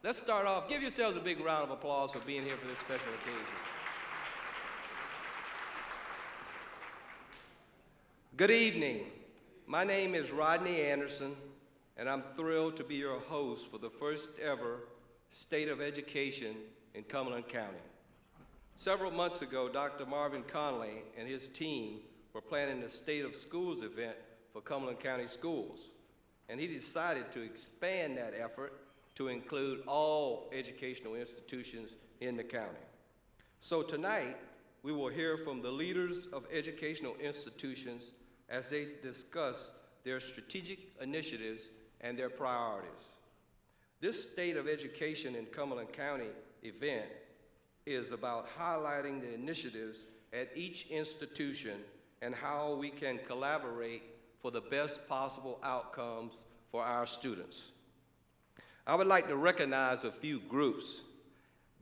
Let's start off. Give yourselves a big round of applause for being here for this special occasion. Good evening. My name is Rodney Anderson, and I'm thrilled to be your host for the first ever State of Education in Cumberland County. Several months ago, Dr. Marvin Conley and his team were planning a State of Schools event for Cumberland County schools, and he decided to expand that effort to include all educational institutions in the county. So tonight, we will hear from the leaders of educational institutions as they discuss their strategic initiatives and their priorities. This State of Education in Cumberland County event is about highlighting the initiatives at each institution and how we can collaborate for the best possible outcomes for our students. I would like to recognize a few groups,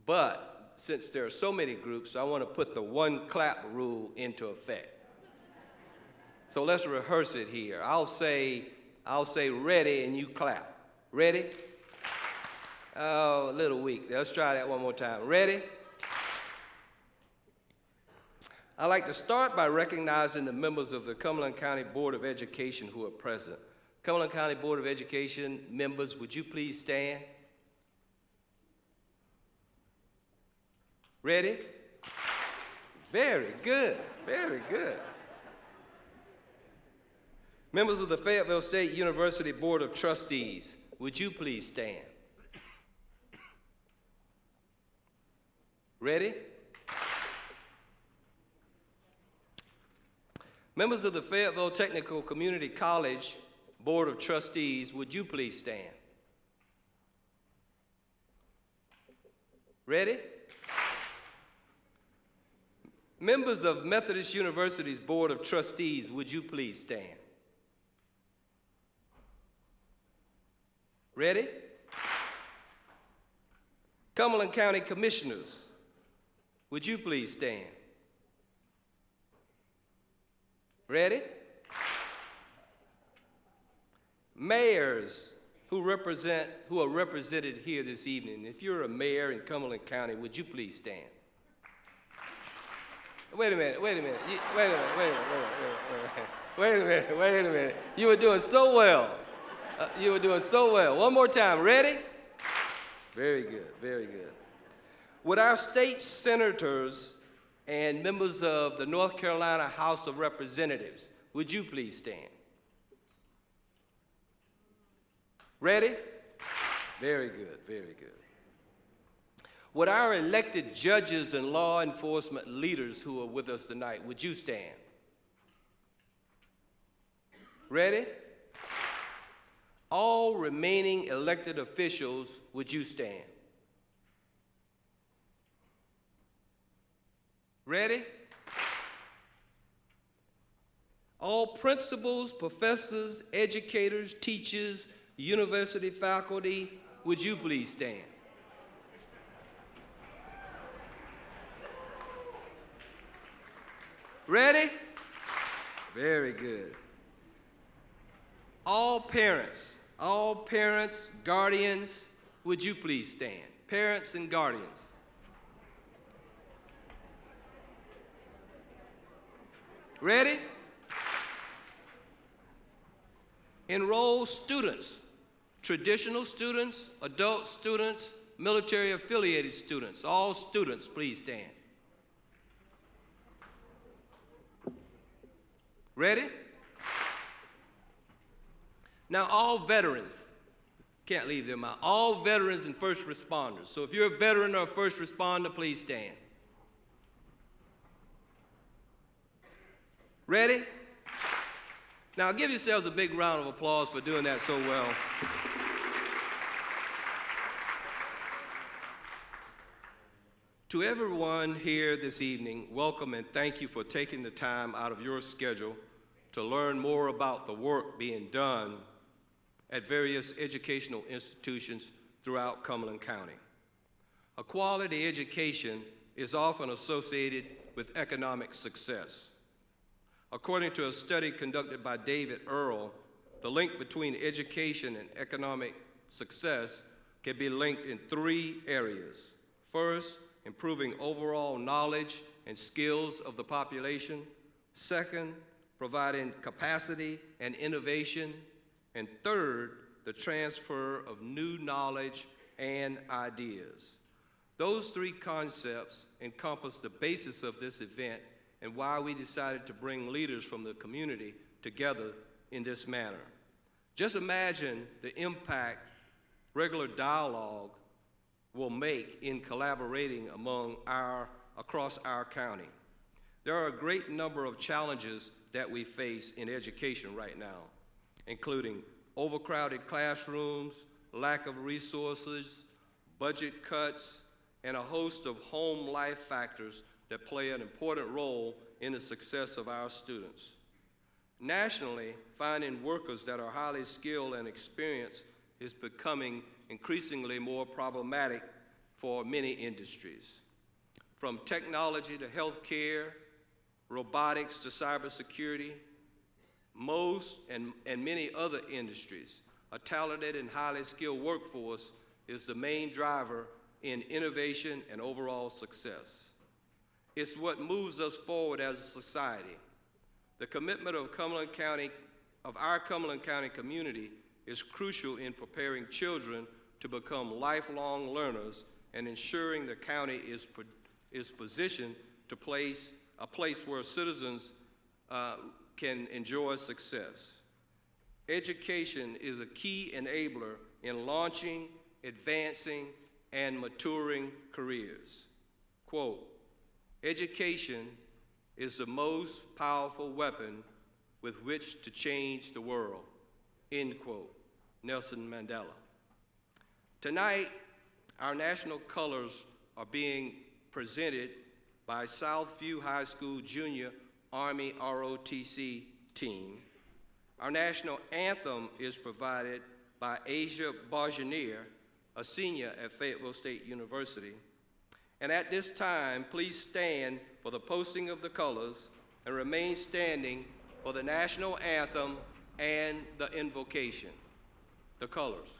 but since there are so many groups, I want to put the one clap rule into effect. So let's rehearse it here. I'll say ready and you clap. Ready? Oh, a little weak. Let's try that one more time. Ready? I'd like to start by recognizing the members of the Cumberland County Board of Education who are present. Cumberland County Board of Education members, would you please stand? Ready? Very good, very good. Members of the Fayetteville State University Board of Trustees, would you please stand? Ready? Members of the Fayetteville Technical Community College Board of Trustees, would you please stand? Ready? Members of Methodist University's Board of Trustees, would you please stand? Ready? Cumberland County Commissioners, would you please stand? Ready? Mayors who are represented here this evening. If you're a mayor in Cumberland County, would you please stand? Wait a minute. You were doing so well. One more time. Ready? Very good, very good. Would our state senators and members of the North Carolina House of Representatives, would you please stand? Ready? Very good, very good. Would our elected judges and law enforcement leaders who are with us tonight, would you stand? Ready? All remaining elected officials, would you stand? Ready? All principals, professors, educators, teachers, university faculty, would you please stand? Ready? Very good. All parents, guardians, would you please stand? Parents and guardians. Ready? Enroll students, traditional students, adult students, military affiliated students. All students, please stand. Ready? Now, all veterans, can't leave them out. All veterans and first responders. So if you're a veteran or a first responder, please stand. Ready? Now, give yourselves a big round of applause for doing that so well. To everyone here this evening, welcome and thank you for taking the time out of your schedule to learn more about the work being done at various educational institutions throughout Cumberland County. A quality education is often associated with economic success. According to a study conducted by David Earle, the link between education and economic success can be linked in three areas. First, improving overall knowledge and skills of the population. Second, providing capacity and innovation. And third, the transfer of new knowledge and ideas. Those three concepts encompass the basis of this event and why we decided to bring leaders from the community together in this manner. Just imagine the impact regular dialogue will make in collaborating across our county. There are a great number of challenges that we face in education right now, including overcrowded classrooms, lack of resources, budget cuts, and a host of home life factors that play an important role in the success of our students. Nationally, finding workers that are highly skilled and experienced is becoming increasingly more problematic for many industries. From technology to healthcare, robotics to cybersecurity, most and many other industries, a talented and highly skilled workforce is the main driver in innovation and overall success. It's what moves us forward as a society. The commitment of our Cumberland County community is crucial in preparing children to become lifelong learners and ensuring the county is positioned to a place where citizens can enjoy success. Education is a key enabler in launching, advancing, and maturing careers. Quote, "Education is the most powerful weapon with which to change the world," end quote, Nelson Mandela. Tonight, our national colors are being presented by Southview High School Junior Army ROTC team. Our national anthem is provided by Asia Barjanier, a senior at Fayetteville State University. And at this time, please stand for the posting of the colors and remain standing for the national anthem and the invocation. The colors.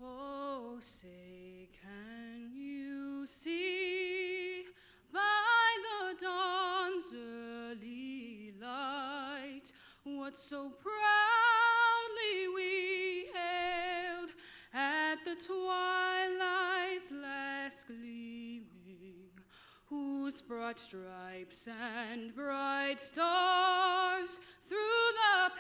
Oh, say, can you see by the dawn's early light what so proudly we hailed at the twilight's last gleaming, whose broad stripes and bright stars through the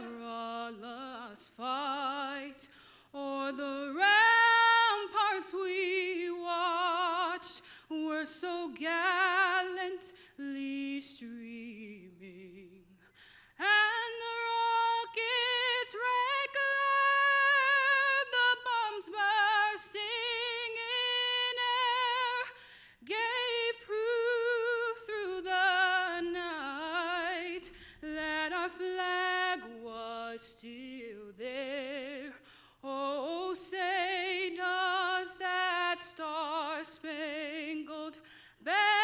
perilous fight o'er the ramparts we watched were so gallantly streaming, and the rockets' red glare, the bombs bursting in air, gave proof through the night that our flag was still there. Oh, say, does that star-spangled banner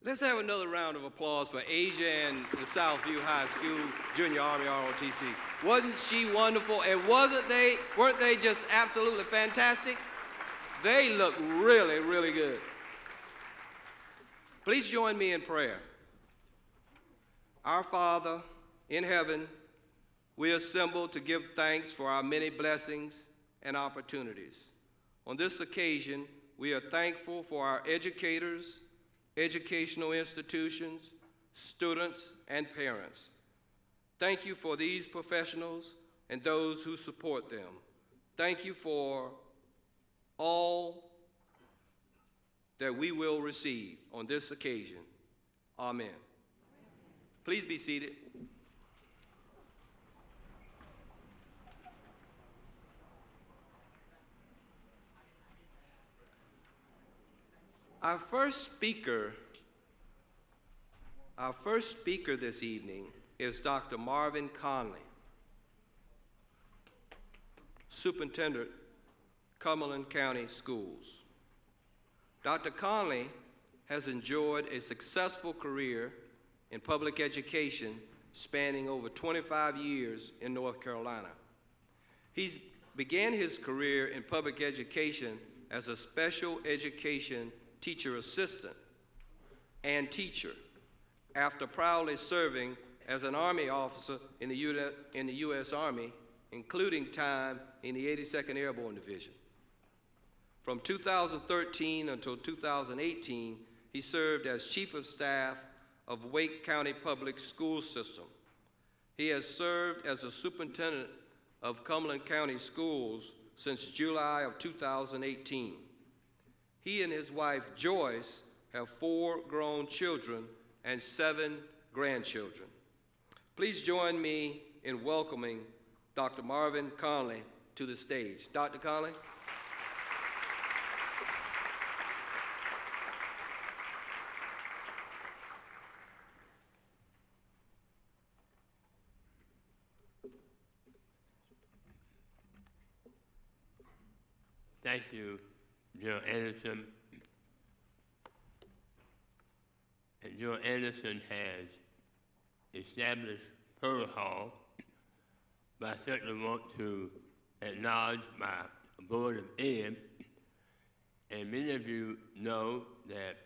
Let's have another round of applause for Asia and the Southview High School Junior Army ROTC. Wasn't she wonderful? And weren't they just absolutely fantastic? They look really, really good. Please join me in prayer. Our Father in heaven, we assemble to give thanks for our many blessings and opportunities. On this occasion, we are thankful for our educators, educational institutions, students, and parents. Thank you for these professionals and those who support them. Thank you for all that we will receive on this occasion. Amen. Please be seated. Our first speaker this evening is Dr. Marvin Conley, Superintendent, Cumberland County Schools. Dr. Conley has enjoyed a successful career in public education spanning over 25 years in North Carolina. He began his career in public education as a special education teacher assistant and teacher after proudly serving as an Army officer in the U.S. Army, including time in the 82nd Airborne Division. From 2013 until 2018, he served as Chief of Staff of Wake County Public School System. He has served as a superintendent of Cumberland County Schools since July of 2018. He and his wife, Joyce, have 4 grown children and 7 grandchildren. Please join me in welcoming Dr. Marvin Conley to the stage. Dr. Conley. Thank you, Joe Anderson. And Joe Anderson has established protocol, but I certainly want to acknowledge my Board of Ed. And many of you know that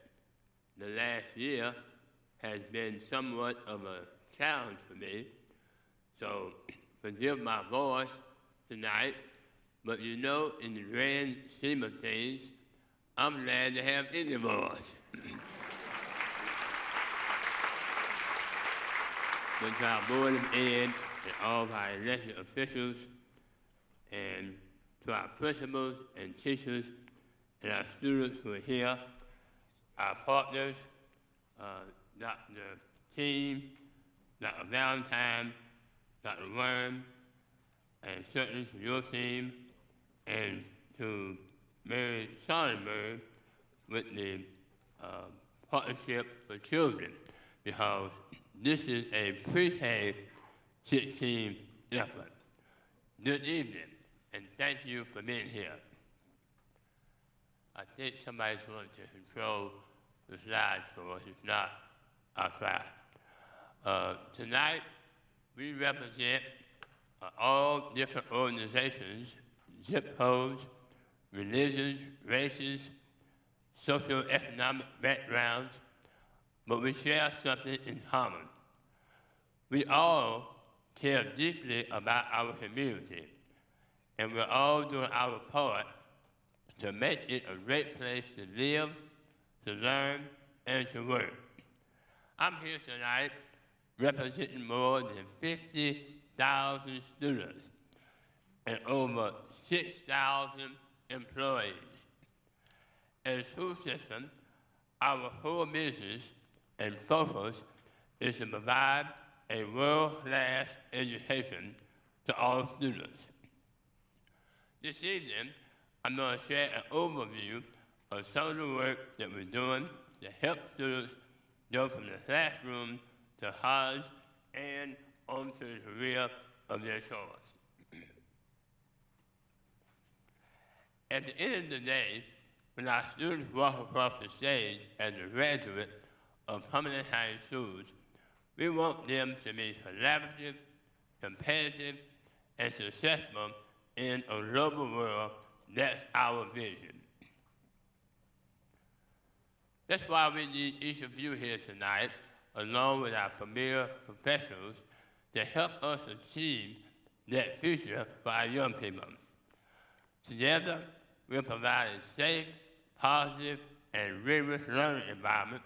the last year has been somewhat of a challenge for me. So forgive my voice tonight. But you know, in the grand scheme of things, I'm glad to have any voice. But to our Board of Ed and all of our elected officials, and to our principals and teachers and our students who are here, our partners, Dr. King, Dr. Valentine, Dr. Worm, and certainly to your team, and to Mary Sonnenberg with the Partnership for Children, because this is a pre-K 16 effort. Good evening, and thank you for being here. I think somebody's going to control the slides for us. If not, I'll try. Tonight, we represent all different organizations, zip codes, religions, races, socioeconomic backgrounds, but we share something in common. We all care deeply about our community, and we're all doing our part to make it a great place to live, to learn, and to work. I'm here tonight representing more than 50,000 students and over 6,000 employees. As a school system, our whole business and focus is to provide a world-class education to all students. This evening, I'm going to share an overview of some of the work that we're doing to help students go from the classroom to college and onto the career of their choice. At the end of the day, when our students walk across the stage as a graduate of Cumberland High Schools, we want them to be collaborative, competitive, and successful in a global world. That's our vision. That's why we need each of you here tonight, along with our premier professionals, to help us achieve that future for our young people. Together, we'll provide a safe, positive, and rigorous learning environment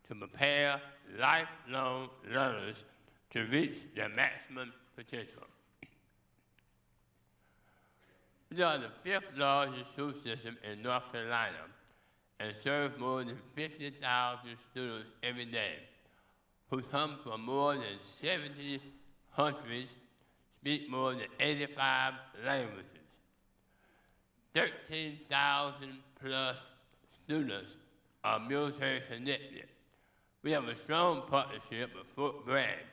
to prepare lifelong learners to reach their maximum potential. We are the fifth largest school system in North Carolina and serve more than 50,000 students every day who come from more than 70 countries, speak more than 85 languages. 13,000 plus students are military connected. We have a strong partnership with Fort Bragg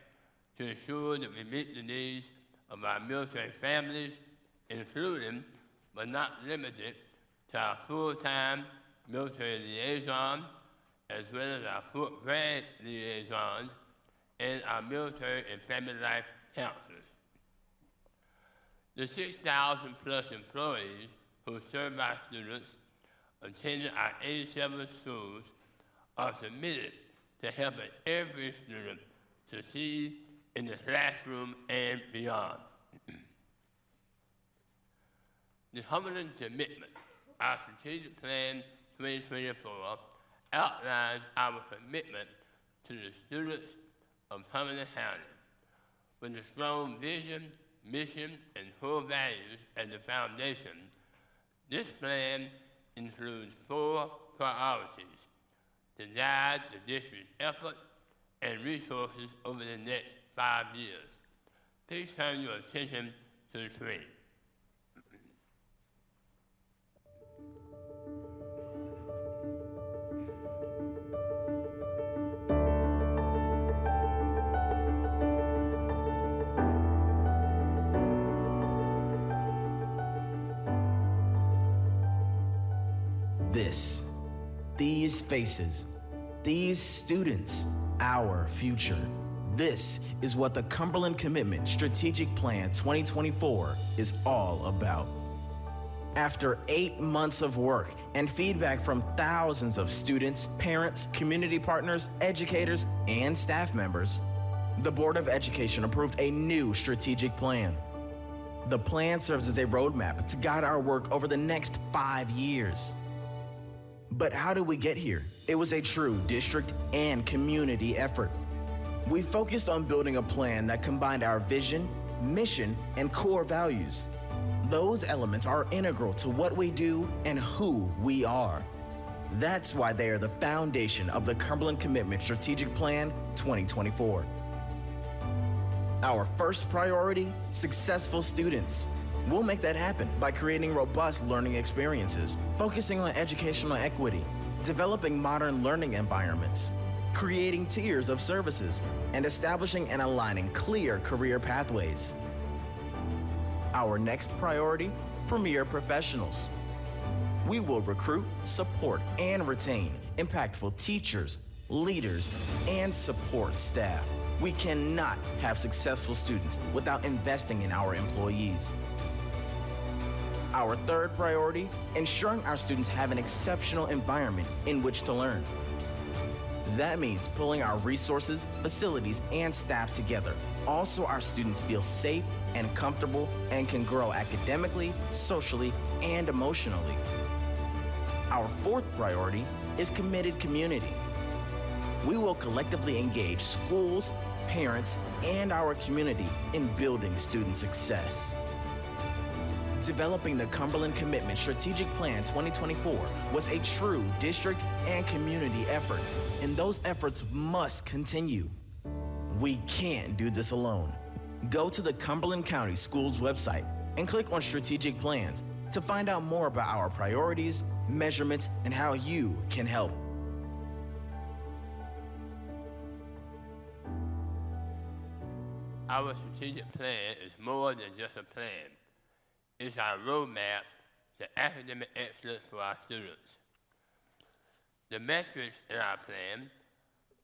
to ensure that we meet the needs of our military families, including, but not limited to our full-time military liaison, as well as our Fort Bragg liaisons and our military and family life counselors. The 6,000 plus employees who serve our students attending our 87 schools are committed to helping every student succeed in the classroom and beyond. The Cumberland Commitment, our strategic plan 2024, outlines our commitment to the students of Cumberland County. With a strong vision, mission, and core values as the foundation, this plan includes 4 priorities to guide the district's effort and resources over the next 5 years. Please turn your attention to the screen. These faces, these students, our future. This is what the Cumberland Commitment Strategic Plan 2024 is all about. After 8 months of work and feedback from thousands of students, parents, community partners, educators, and staff members, the Board of Education approved a new strategic plan. The plan serves as a roadmap to guide our work over the next 5 years. But how did we get here? It was a true district and community effort. We focused on building a plan that combined our vision, mission, and core values. Those elements are integral to what we do and who we are. That's why they are the foundation of the Cumberland Commitment Strategic Plan 2024. Our first priority, successful students. We'll make that happen by creating robust learning experiences, focusing on educational equity, developing modern learning environments, creating tiers of services, and establishing and aligning clear career pathways. Our next priority, premier professionals. We will recruit, support, and retain impactful teachers, leaders, and support staff. We cannot have successful students without investing in our employees. Our third priority, ensuring our students have an exceptional environment in which to learn. That means pulling our resources, facilities, and staff together. Also, our students feel safe and comfortable and can grow academically, socially, and emotionally. Our fourth priority is committed community. We will collectively engage schools, parents, and our community in building student success. Developing the Cumberland Commitment Strategic Plan 2024 was a true district and community effort, and those efforts must continue. We can't do this alone. Go to the Cumberland County Schools website and click on Strategic Plans to find out more about our priorities, measurements, and how you can help. Our strategic plan is more than just a plan. It's our roadmap to academic excellence for our students. The metrics in our plan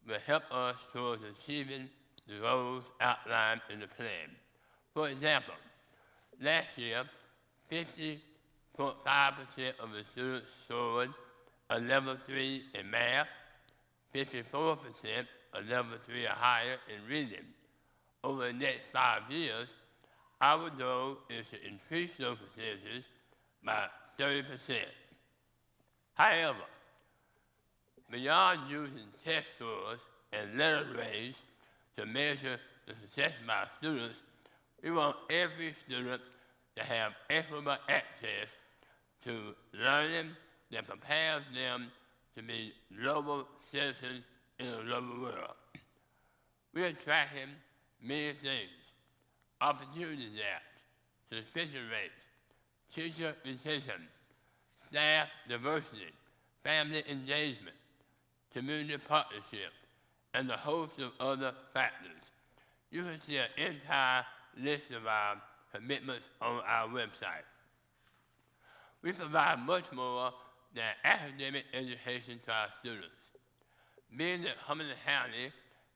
will help us towards achieving the goals outlined in the plan. For example, last year, 50.5% of the students scored a level 3 in math, 54% a level 3 or higher in reading. Over the next 5 years, our goal is to increase those percentages by 30%. However, beyond using test scores and letter grades to measure the success of our students, we want every student to have equitable access to learning that prepares them to be global citizens in a global world. We are tracking many things: opportunity gaps, suspicion rates, teacher retention, staff diversity, family engagement, community partnership, and a host of other factors. You can see an entire list of our commitments on our website. We provide much more than academic education to our students. Being that Cumberland County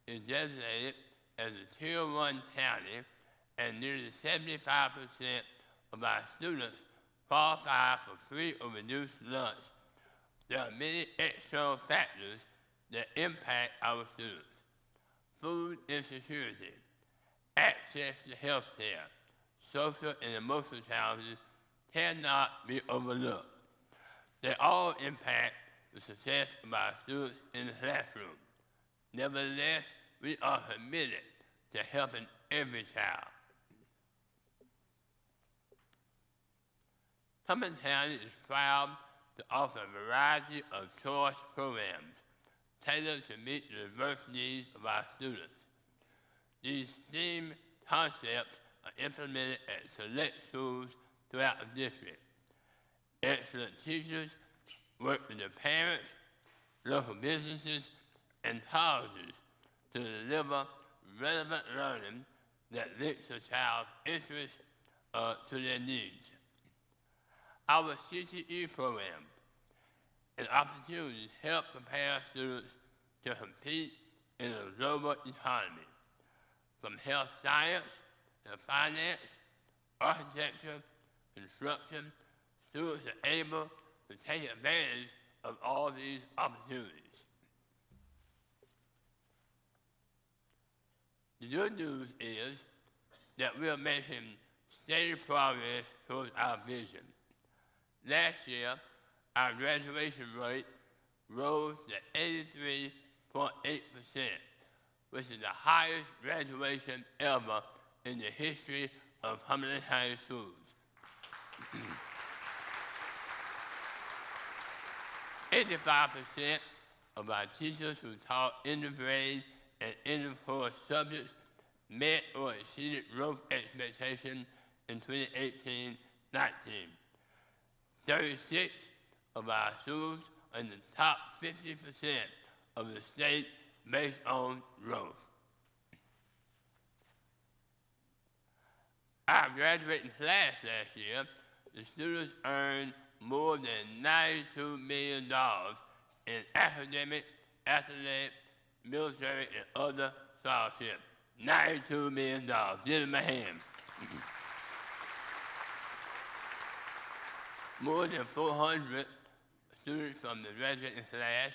is designated as a Tier 1 county and nearly 75% of our students qualify for free or reduced lunch, there are many external factors that impact our students. Food insecurity, access to health care, social and emotional challenges cannot be overlooked. They all impact the success of our students in the classroom. Nevertheless, we are committed to helping every child. Cumberland County is proud to offer a variety of choice programs tailored to meet the diverse needs of our students. These STEAM concepts are implemented at select schools throughout the district. Excellent teachers work with the parents, local businesses, and colleges to deliver relevant learning that links a child's interests to their needs. Our CTE program and opportunities help prepare students to compete in a global economy. From health science to finance, architecture, construction, students are able to take advantage of all these opportunities. The good news is that we are making steady progress towards our vision. Last year, our graduation rate rose to 83.8%, which is the highest graduation ever in the history of Cumberland County Schools. 85% of our teachers who taught end-of-grade and end-of-course subjects met or exceeded growth expectations in 2018-19. 36 of our schools are in the top 50% of the state based on growth. Our graduating class last year, the students earned more than $92 million in academic, athletic, military, and other scholarships. $92 million. Give them a hand. More than 400 students from the graduating class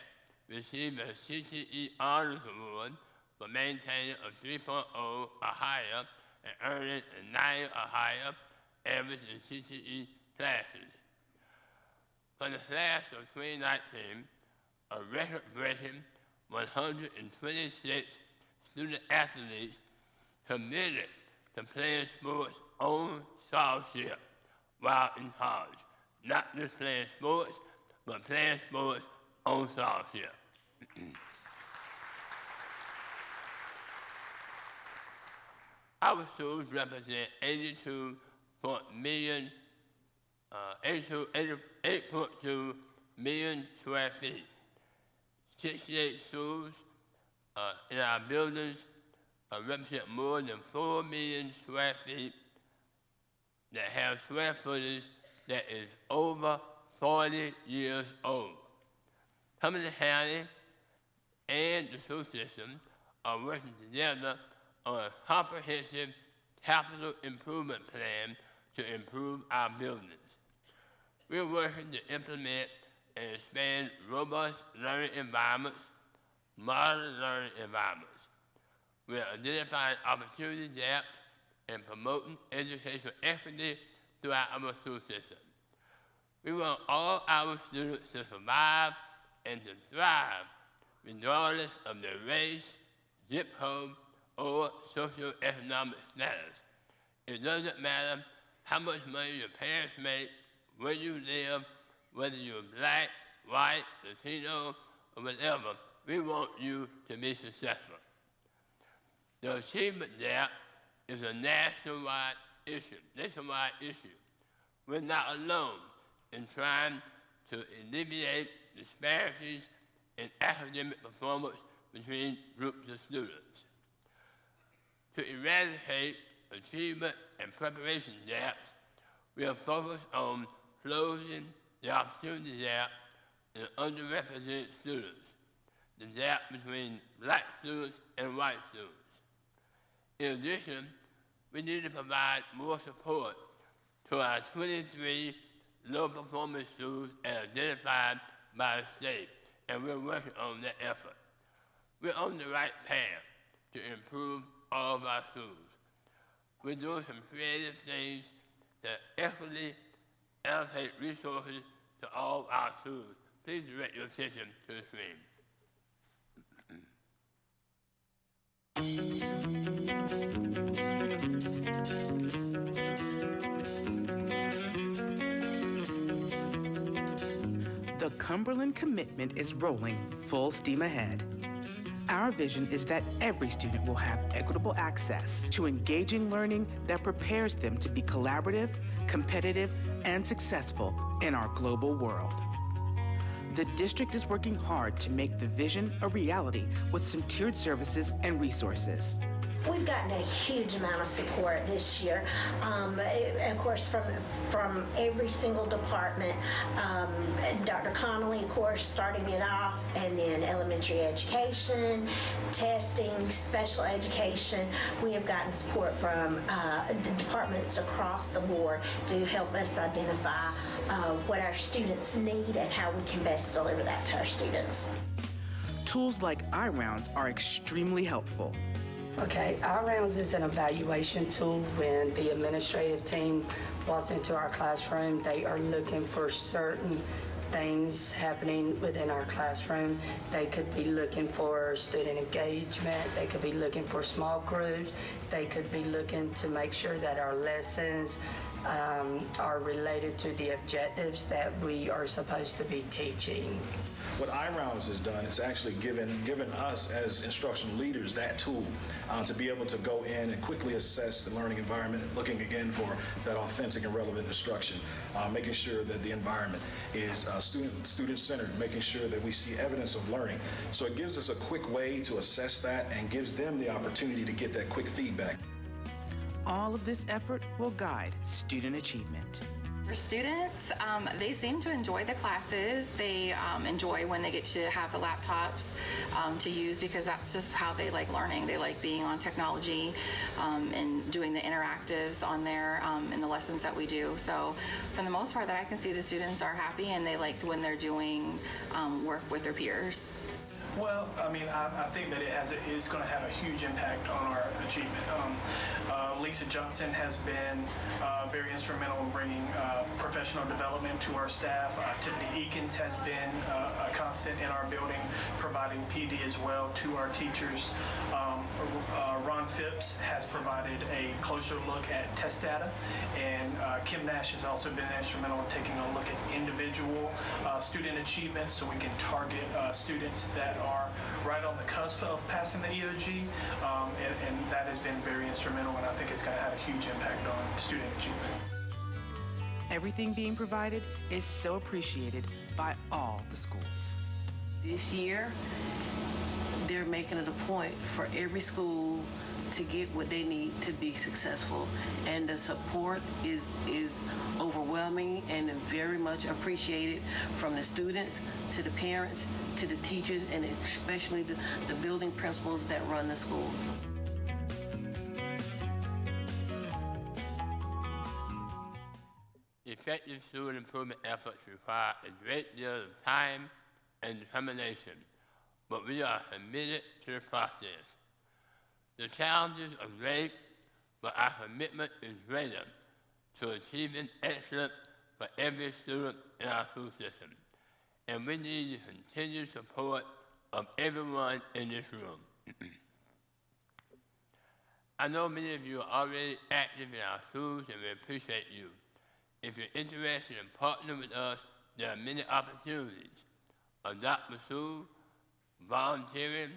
received a CTE Honors Award for maintaining a 3.0 or higher and earning a 9 or higher average in CTE classes. For the class of 2019, a record-breaking 126 student athletes committed to playing sports on scholarship while in college. Not just playing sports, but playing sports on scholarship. Our schools represent 8.2 million square feet. 68 schools in our buildings represent more than 4 million square feet that have square footage that is over 40 years old. Cumberland County and the school system are working together on a comprehensive capital improvement plan to improve our buildings. We're working to implement and expand robust learning environments, modern learning environments. We're identifying opportunity gaps and promoting educational equity throughout our school system. We want all our students to survive and to thrive regardless of their race, zip code, or socioeconomic status. It doesn't matter how much money your parents make, where you live, whether you're black, white, Latino, or whatever. We want you to be successful. The achievement gap is a nationwide issue. We're not alone in trying to alleviate disparities in academic performance between groups of students. To eradicate achievement and preparation gaps, we are focused on closing the opportunity gap in underrepresented students, the gap between black students and white students. In addition, we need to provide more support to our 23 low-performing schools as identified by the state, and we're working on that effort. We're on the right path to improve all of our schools. We're doing some creative things that equitably allocate resources to all our schools. Please direct your attention to the screen. The Cumberland commitment is rolling full steam ahead. Our vision is that every student will have equitable access to engaging learning that prepares them to be collaborative, competitive, and successful in our global world. The district is working hard to make the vision a reality with some tiered services and resources. We've gotten a huge amount of support this year, of course, from every single department. Dr. Connolly, of course, starting it off, and then elementary education, testing, special education. We have gotten support from departments across the board to help us identify what our students need and how we can best deliver that to our students. Tools like iRounds are extremely helpful. Okay, iRounds is an evaluation tool. When the administrative team walks into our classroom, they are looking for certain things happening within our classroom. They could be looking for student engagement. They could be looking for small groups. They could be looking to make sure that our lessons are related to the objectives that we are supposed to be teaching. What iRounds has done, it's actually given us as instructional leaders that tool to be able to go in and quickly assess the learning environment, looking again for that authentic and relevant instruction, making sure that the environment is student-centered, making sure that we see evidence of learning. So it gives us a quick way to assess that and gives them the opportunity to get that quick feedback. All of this effort will guide student achievement. For students, they seem to enjoy the classes. They enjoy when they get to have the laptops to use, because that's just how they like learning. They like being on technology and doing the interactives on there in the lessons that we do. So for the most part that I can see, the students are happy and they like when they're doing work with their peers. Well, I mean, I think that it's going to have a huge impact on our achievement. Lisa Johnson has been very instrumental in bringing professional development to our staff. Tiffany Eakins has been a constant in our building, providing PD as well to our teachers. Ron Phipps has provided a closer look at test data, and Kim Nash has also been instrumental in taking a look at individual student achievement, so we can target students that are right on the cusp of passing the EOG, and that has been very instrumental, and I think it's going to have a huge impact on student achievement. Everything being provided is so appreciated by all the schools. This year, they're making it a point for every school to get what they need to be successful. And the support is overwhelming and very much appreciated from the students to the parents to the teachers and especially the building principals that run the school. Effective student improvement efforts require a great deal of time and determination, but we are committed to the process. The challenges are great, but our commitment is greater to achieving excellence for every student in our school system, and we need the continued support of everyone in this room. I know many of you are already active in our schools, and we appreciate you. If you're interested in partnering with us, there are many opportunities. Adopt a school, volunteering,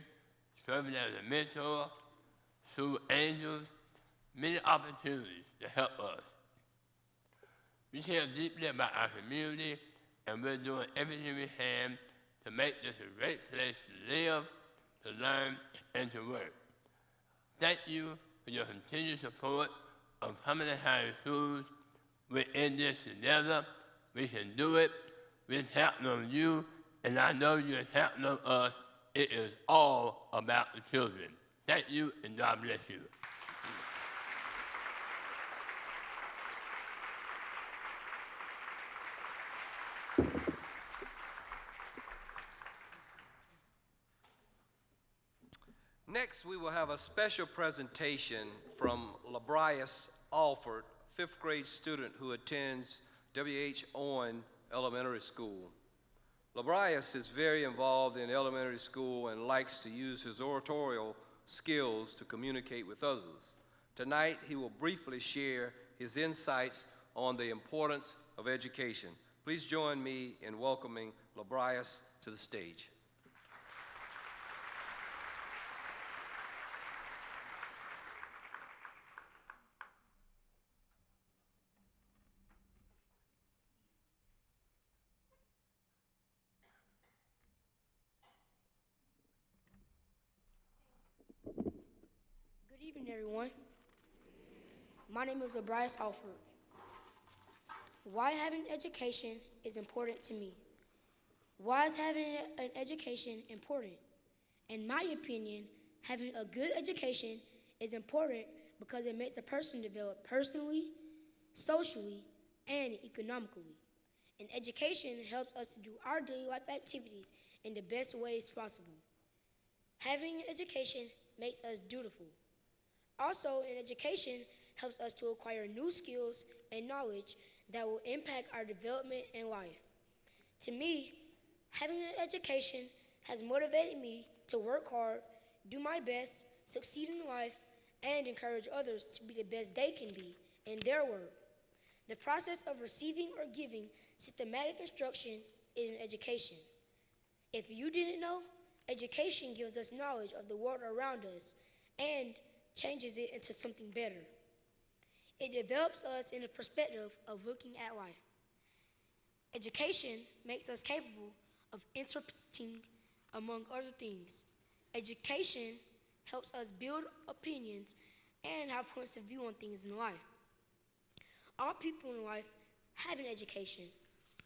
serving as a mentor, school angels, many opportunities to help us. We care deeply about our community, and we're doing everything we can to make this a great place to live, to learn, and to work. Thank you for your continued support of Cumberland High Schools. We're in this together. We can do it. We're counting on you, and I know you're counting on us. It is all about the children. Thank you, and God bless you. Next, we will have a special presentation from LaBrias Alford, 5th grade student who attends W.H. Owen Elementary School. LaBrias is very involved in elementary school and likes to use his oratorial skills to communicate with others. Tonight, he will briefly share his insights on the importance of education. Please join me in welcoming LaBrias to the stage. Good evening, everyone. My name is Bryce Alford. Why having an education is important to me. Why is having an education important? In my opinion, having a good education is important because it makes a person develop personally, socially, and economically. And education helps us to do our daily life activities in the best ways possible. Having an education makes us dutiful. Also, an education helps us to acquire new skills and knowledge that will impact our development in life. To me, having an education has motivated me to work hard, do my best, succeed in life, and encourage others to be the best they can be in their work. The process of receiving or giving systematic instruction is an education. If you didn't know, education gives us knowledge of the world around us and changes it into something better. It develops us in a perspective of looking at life. Education makes us capable of interpreting, among other things. Education helps us build opinions and have points of view on things in life. All people in life have an education,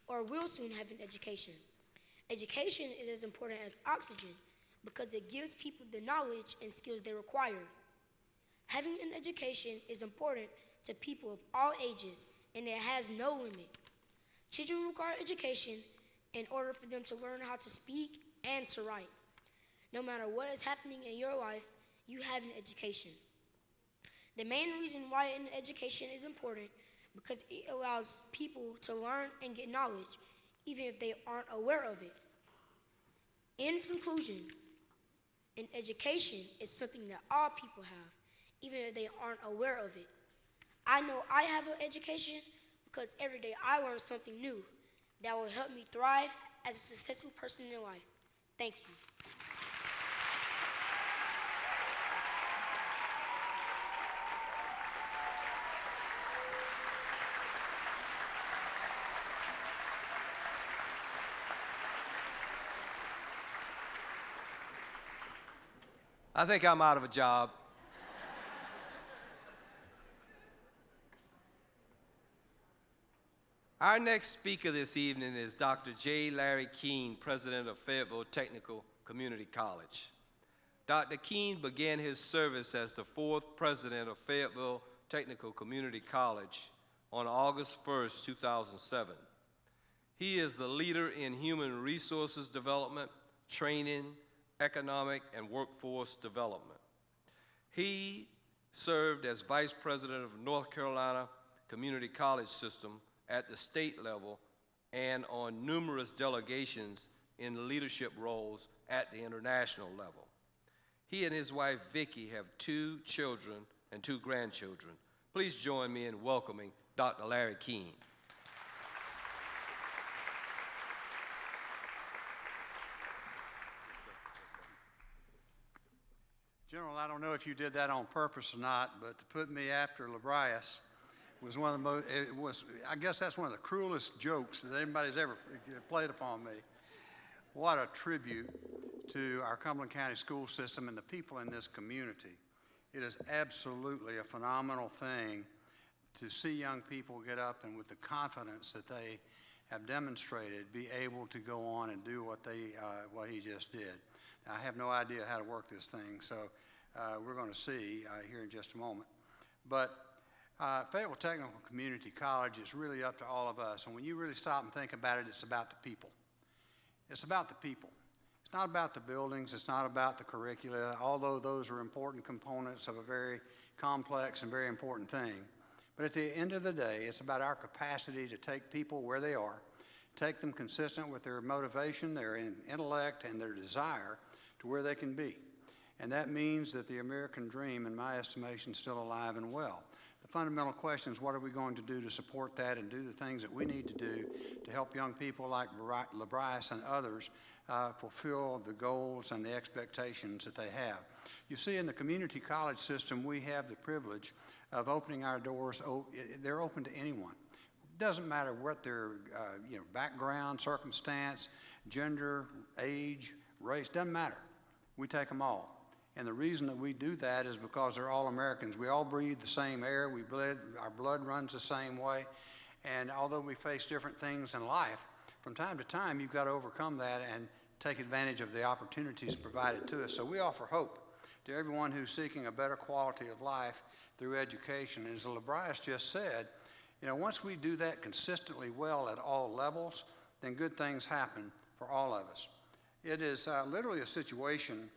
or will soon have an education. Education is as important as oxygen because it gives people the knowledge and skills they require. Having an education is important to people of all ages, and it has no limit. Children require education in order for them to learn how to speak and to write. No matter what is happening in your life, you have an education. The main reason why an education is important because it allows people to learn and get knowledge, even if they aren't aware of it. In conclusion, an education is something that all people have, even if they aren't aware of it. I know I have an education because every day I learn something new that will help me thrive as a successful person in life. Thank you. I think I'm out of a job. Our next speaker this evening is Dr. J. Larry Keene, president of Fayetteville Technical Community College. Dr. Keene began his service as the fourth president of Fayetteville Technical Community College on August 1st, 2007. He is the leader in human resources development, training, economic, and workforce development. He served as vice president of North Carolina Community College System at the state level and on numerous delegations in leadership roles at the international level. He and his wife, Vicki, have 2 children and 2 grandchildren. Please join me in welcoming Dr. Larry Keene. General, I don't know if you did that on purpose or not, but to put me after Librius was one of the most, I guess that's one of the cruelest jokes that anybody's ever played upon me. What a tribute to our Cumberland County school system and the people in this community. It is absolutely a phenomenal thing to see young people get up and with the confidence that they have demonstrated, be able to go on and do what he just did. Now, I have no idea how to work this thing, so we're going to see here in just a moment. But Fayetteville Technical Community College is really up to all of us, and when you really stop and think about it, it's about the people. It's about the people. It's not about the buildings, it's not about the curricula, although those are important components of a very complex and very important thing. But at the end of the day, it's about our capacity to take people where they are, take them consistent with their motivation, their intellect, and their desire to where they can be. And that means that the American dream, in my estimation, is still alive and well. The fundamental question is, what are we going to do to support that and do the things that we need to do to help young people like Librius and others fulfill the goals and the expectations that they have. You see, in the community college system, we have the privilege of opening our doors. They're open to anyone. It doesn't matter what their background, circumstance, gender, age, race, doesn't matter. We take them all. And the reason that we do that is because they're all Americans. We all breathe the same air. Our blood runs the same way. And although we face different things in life, from time to time, you've got to overcome that and take advantage of the opportunities provided to us. So we offer hope to everyone who's seeking a better quality of life through education. As Librius just said, once we do that consistently well at all levels, then good things happen for all of us. It is literally a situation.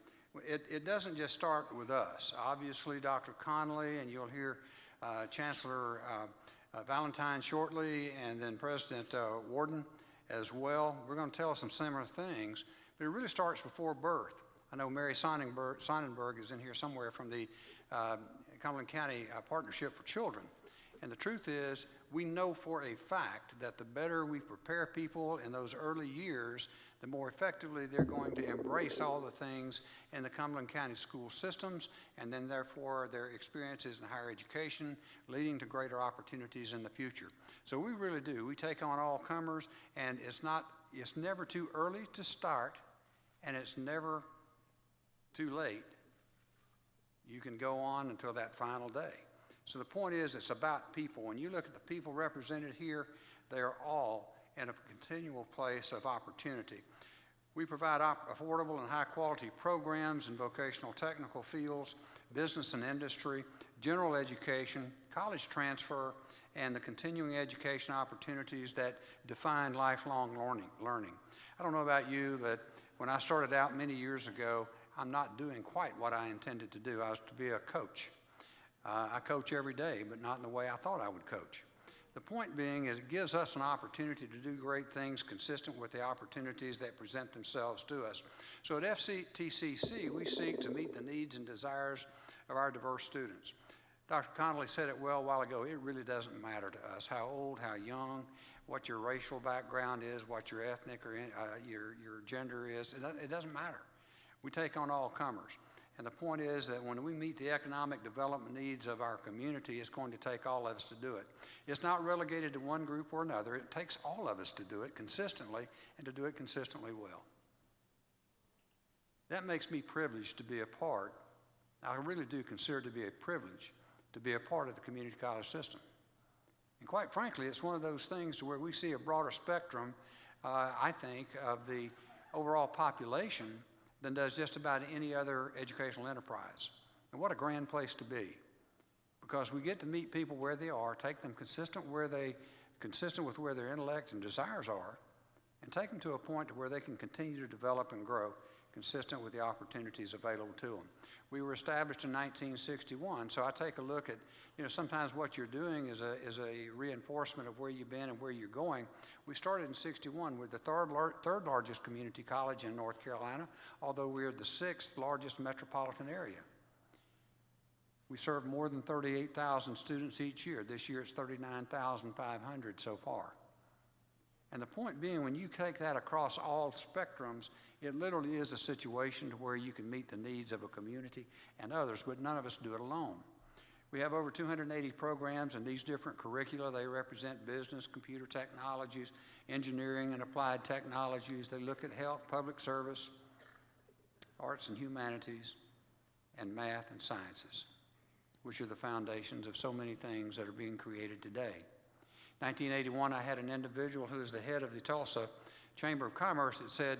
It doesn't just start with us. Obviously, Dr. Connolly, and you'll hear Chancellor Valentine shortly, and then President Warden as well. We're going to tell some similar things, but it really starts before birth. I know Mary Sonnenberg is in here somewhere from the Cumberland County Partnership for Children. And the truth is, we know for a fact that the better we prepare people in those early years, the more effectively they're going to embrace all the things in the Cumberland County school systems, and then therefore their experiences in higher education leading to greater opportunities in the future. So we really do. We take on all comers, and it's never too early to start, and it's never too late. You can go on until that final day. So the point is, it's about people. When you look at the people represented here, they are all in a continual place of opportunity. We provide affordable and high-quality programs in vocational technical fields, business and industry, general education, college transfer, and the continuing education opportunities that define lifelong learning. I don't know about you, but when I started out many years ago, I'm not doing quite what I intended to do. I was to be a coach. I coach every day, but not in the way I thought I would coach. The point being is it gives us an opportunity to do great things consistent with the opportunities that present themselves to us. So at FTCC, we seek to meet the needs and desires of our diverse students. Dr. Connolly said it well a while ago, it really doesn't matter to us how old, how young, what your racial background is, what your ethnic or your gender is. It doesn't matter. We take on all comers. And the point is that when we meet the economic development needs of our community, it's going to take all of us to do it. It's not relegated to one group or another. It takes all of us to do it consistently and to do it consistently well. That makes me privileged to be a part. I really do consider it to be a privilege to be a part of the community college system. And quite frankly, it's one of those things to where we see a broader spectrum, I think, of the overall population than does just about any other educational enterprise. And what a grand place to be, because we get to meet people where they are, take them consistent with where their intellect and desires are, and take them to a point to where they can continue to develop and grow consistent with the opportunities available to them. We were established in 1961, so I take a look at, sometimes what you're doing is a reinforcement of where you've been and where you're going. We started in 61 with the third largest community college in North Carolina, although we're the 6th largest metropolitan area. We serve more than 38,000 students each year. This year it's 39,500 so far. And the point being, when you take that across all spectrums, it literally is a situation to where you can meet the needs of a community and others, but none of us do it alone. We have over 280 programs in these different curricula. They represent business, computer technologies, engineering and applied technologies. They look at health, public service, arts and humanities, and math and sciences, which are the foundations of so many things that are being created today. 1981, I had an individual who is the head of the Tulsa Chamber of Commerce that said,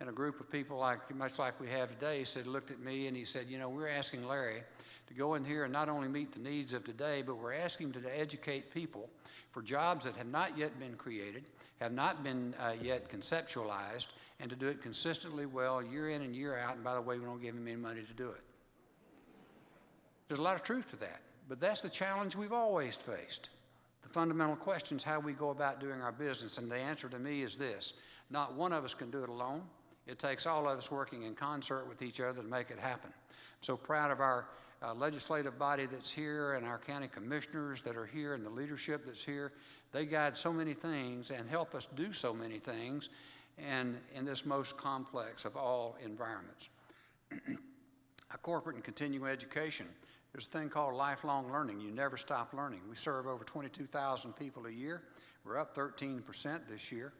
in a group of people much like we have today, looked at me and he said, we're asking Larry to go in here and not only meet the needs of today, but we're asking him to educate people for jobs that have not yet been created, have not been yet conceptualized, and to do it consistently well year in and year out. And by the way, we don't give him any money to do it. There's a lot of truth to that, but that's the challenge we've always faced. The fundamental question is how we go about doing our business, and the answer to me is this: not one of us can do it alone. It takes all of us working in concert with each other to make it happen. I'm so proud of our legislative body that's here and our county commissioners that are here and the leadership that's here. They guide so many things and help us do so many things, and in this most complex of all environments. A corporate and continuing education. There's a thing called lifelong learning. You never stop learning. We serve over 22,000 people a year. We're up 13% this year.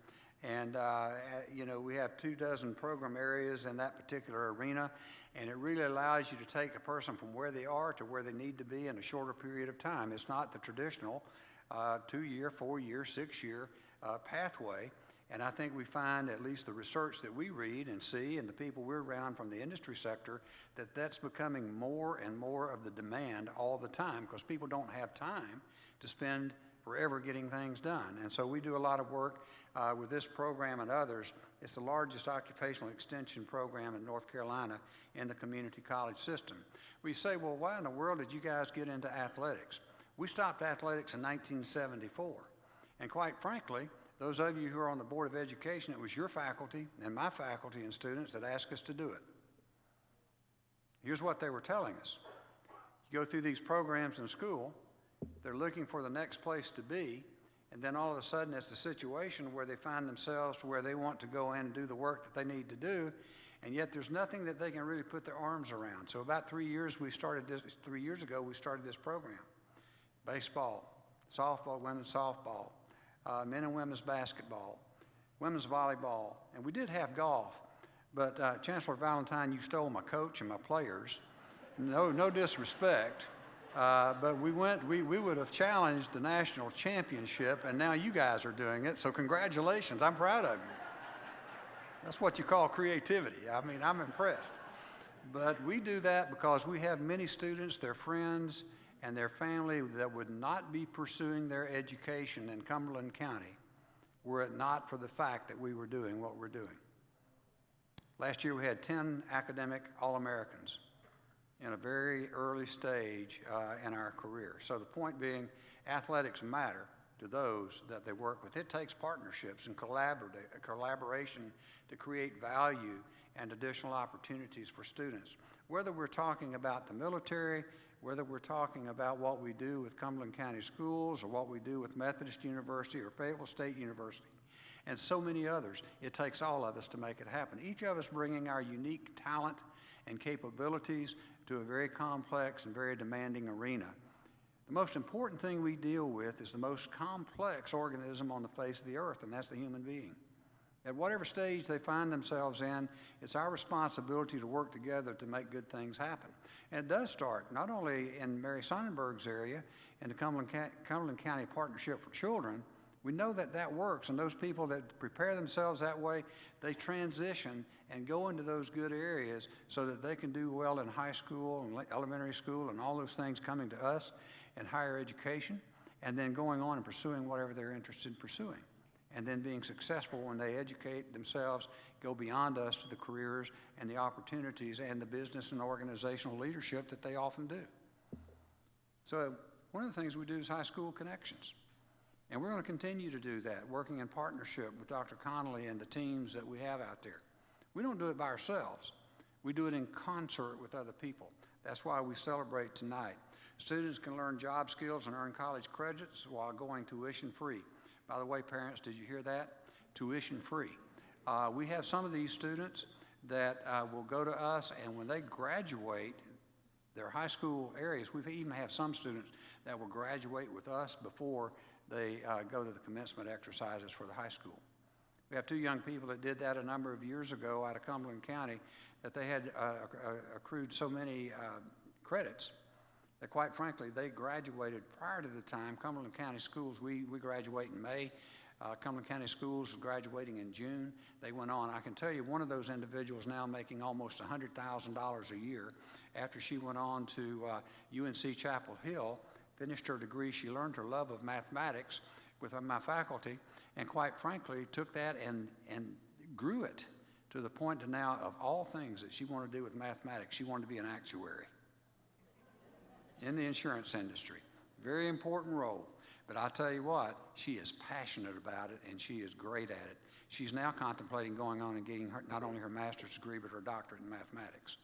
And, we have 24 program areas in that particular arena. And it really allows you to take a person from where they are to where they need to be in a shorter period of time. It's not the traditional 2-year, 4-year, 6-year pathway. And I think we find, at least the research that we read and see and the people we're around from the industry sector, that that's becoming more and more of the demand all the time, because people don't have time to spend forever getting things done. And so we do a lot of work with this program and others. It's the largest occupational extension program in North Carolina in the community college system. We say, well, why in the world did you guys get into athletics? We stopped athletics in 1974. And quite frankly, those of you who are on the Board of Education, it was your faculty and my faculty and students that asked us to do it. Here's what they were telling us. You go through these programs in school, they're looking for the next place to be, and then all of a sudden it's a situation where they find themselves to where they want to go in and do the work that they need to do, and yet there's nothing that they can really put their arms around. So about 3 years ago, we started this program. Baseball, softball, women's softball, men and women's basketball, women's volleyball, and we did have golf, but Chancellor Valentine, you stole my coach and my players. No disrespect, but we would have challenged the national championship, and now you guys are doing it, so congratulations, I'm proud of you. That's what you call creativity. I mean, I'm impressed. But we do that because we have many students, their friends, and their family that would not be pursuing their education in Cumberland County were it not for the fact that we were doing what we're doing. Last year we had 10 academic All-Americans in a very early stage in our career. So the point being, athletics matter to those that they work with. It takes partnerships and collaboration to create value and additional opportunities for students. Whether we're talking about the military, whether we're talking about what we do with Cumberland County Schools or what we do with Methodist University or Fayetteville State University, and so many others, it takes all of us to make it happen. Each of us bringing our unique talent and capabilities to a very complex and very demanding arena. The most important thing we deal with is the most complex organism on the face of the earth, and that's the human being. At whatever stage they find themselves in, it's our responsibility to work together to make good things happen. And it does start not only in Mary Sonnenberg's area and the Cumberland County Partnership for Children, we know that that works, and those people that prepare themselves that way, they transition and go into those good areas so that they can do well in high school and elementary school and all those things, coming to us in higher education, and then going on and pursuing whatever they're interested in pursuing, and then being successful when they educate themselves, go beyond us to the careers and the opportunities and the business and organizational leadership that they often do. So one of the things we do is high school connections. And we're going to continue to do that, working in partnership with Dr. Connolly and the teams that we have out there. We don't do it by ourselves. We do it in concert with other people. That's why we celebrate tonight. Students can learn job skills and earn college credits while going tuition free. By the way, parents, did you hear that? Tuition free. We have some of these students that will go to us, and when they graduate their high school areas, we even have some students that will graduate with us before they go to the commencement exercises for the high school. We have two young people that did that a number of years ago out of Cumberland County, that they had accrued so many credits that, quite frankly, they graduated prior to the time. Cumberland County Schools, we graduate in May. Cumberland County Schools is graduating in June. They went on. I can tell you one of those individuals now making almost $100,000 a year. After she went on to UNC Chapel Hill, finished her degree, she learned her love of mathematics with my faculty, and quite frankly took that and grew it to the point to now, of all things that she wanted to do with mathematics, she wanted to be an actuary in the insurance industry. Very important role. But I'll tell you what, she is passionate about it, and she is great at it. She's now contemplating going on and getting not only her master's degree, but her doctorate in mathematics.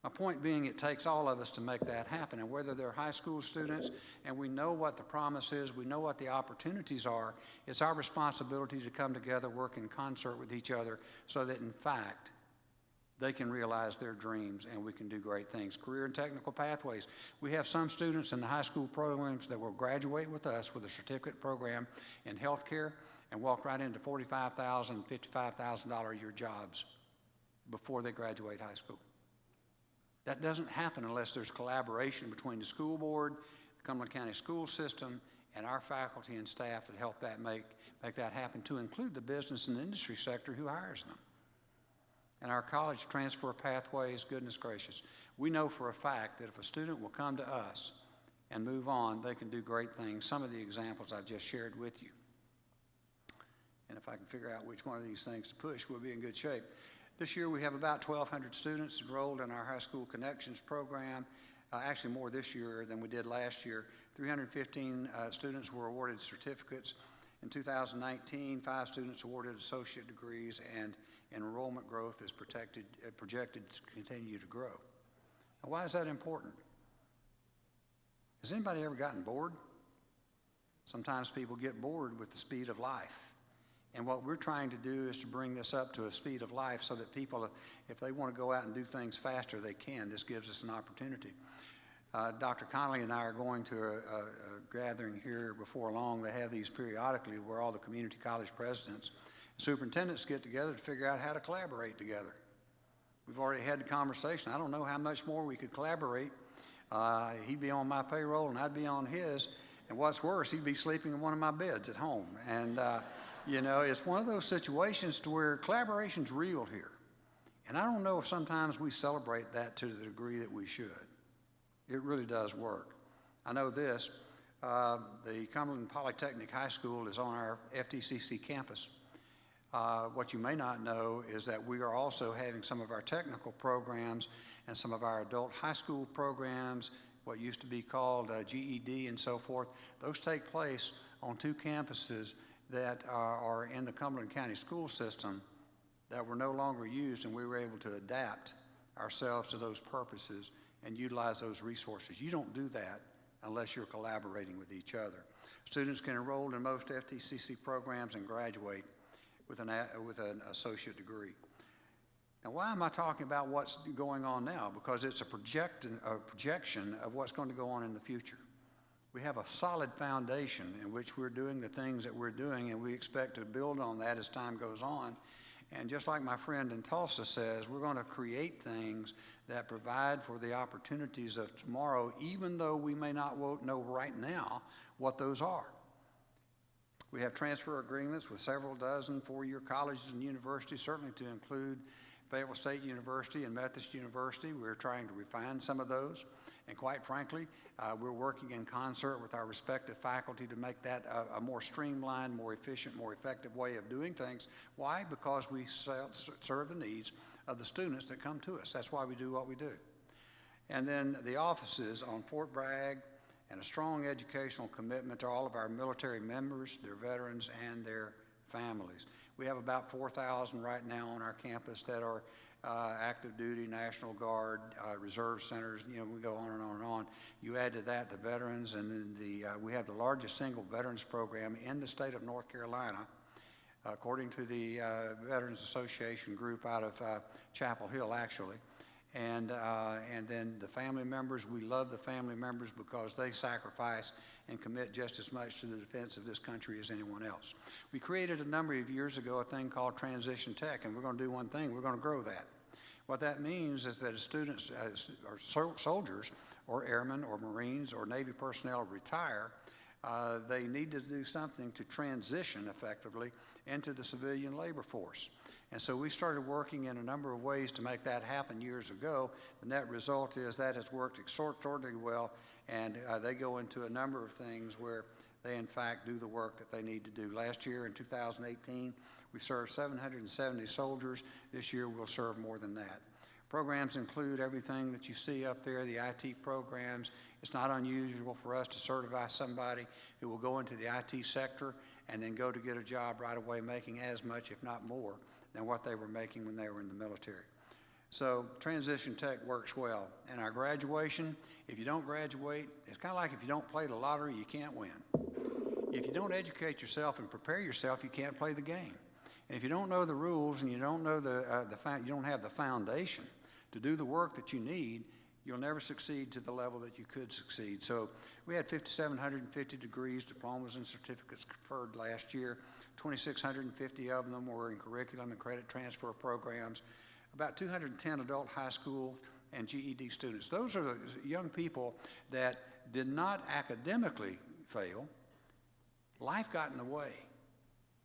My point being, it takes all of us to make that happen, and whether they're high school students and we know what the promise is, we know what the opportunities are, it's our responsibility to come together, work in concert with each other so that, in fact, they can realize their dreams and we can do great things. Career and technical pathways. We have some students in the high school programs that will graduate with us with a certificate program in healthcare and walk right into $45,000, $55,000 a year jobs before they graduate high school. That doesn't happen unless there's collaboration between the school board, the Cumberland County school system, and our faculty and staff that help that make that happen, to include the business and industry sector who hires them. And our college transfer pathways, goodness gracious. We know for a fact that if a student will come to us and move on, they can do great things. Some of the examples I've just shared with you. And if I can figure out which one of these things to push, we'll be in good shape. This year we have about 1,200 students enrolled in our High School Connections program. Actually more this year than we did last year. 315 students were awarded certificates. In 2019, 5 students awarded associate degrees, and enrollment growth is projected to continue to grow. Now, why is that important? Has anybody ever gotten bored? Sometimes people get bored with the speed of life. And what we're trying to do is to bring this up to a speed of life so that people, if they want to go out and do things faster, they can. This gives us an opportunity. Dr. Connolly and I are going to a gathering here before long. They have these periodically where all the community college presidents, superintendents get together to figure out how to collaborate together. We've already had the conversation. I don't know how much more we could collaborate. He'd be on my payroll and I'd be on his. And what's worse, he'd be sleeping in one of my beds at home. And you know, it's one of those situations to where collaboration's real here. And I don't know if sometimes we celebrate that to the degree that we should. It really does work. I know this, the Cumberland Polytechnic High School is on our FTCC campus. What you may not know is that we are also having some of our technical programs and some of our adult high school programs, what used to be called GED and so forth. Those take place on 2 campuses that are in the Cumberland County school system that were no longer used, and we were able to adapt ourselves to those purposes and utilize those resources. You don't do that unless you're collaborating with each other. Students can enroll in most FTCC programs and graduate with an associate degree. Now, why am I talking about what's going on now? Because it's a projection of what's going to go on in the future. We have a solid foundation in which we're doing the things that we're doing, and we expect to build on that as time goes on. And just like my friend in Tulsa says, we're going to create things that provide for the opportunities of tomorrow, even though we may not know right now what those are. We have transfer agreements with several dozen four-year colleges and universities, certainly to include Fayetteville State University and Methodist University. We're trying to refine some of those. And quite frankly, we're working in concert with our respective faculty to make that a more streamlined, more efficient, more effective way of doing things. Why? Because we serve the needs of the students that come to us. That's why we do what we do. And then the offices on Fort Bragg, and a strong educational commitment to all of our military members, their veterans, and their families. We have about 4,000 right now on our campus that are active duty, National Guard, reserve centers, you know, we go on and on and on. You add to that the veterans, and then we have the largest single veterans program in the state of North Carolina, according to the Veterans Association group out of Chapel Hill, actually. And then the family members, we love the family members because they sacrifice and commit just as much to the defense of this country as anyone else. We created a number of years ago a thing called Transition Tech, and we're going to do one thing, we're going to grow that. What that means is that as students, or soldiers, or airmen, or Marines, or Navy personnel retire, they need to do something to transition effectively into the civilian labor force. And so we started working in a number of ways to make that happen years ago. The net result is that has worked extraordinarily well, and they go into a number of things where they in fact do the work that they need to do. Last year in 2018, we served 770 soldiers. This year we'll serve more than that. Programs include everything that you see up there, the IT programs. It's not unusual for us to certify somebody who will go into the IT sector and then go to get a job right away making as much, if not more, than what they were making when they were in the military. So Transition Tech works well. And our graduation, if you don't graduate, it's kind of like if you don't play the lottery, you can't win. If you don't educate yourself and prepare yourself, you can't play the game. And if you don't know the rules and you don't know you don't have the foundation to do the work that you need, you'll never succeed to the level that you could succeed. So we had 5,750 degrees, diplomas, and certificates conferred last year. 2,650 of them were in curriculum and credit transfer programs. About 210 adult high school and GED students. Those are the young people that did not academically fail. Life got in the way.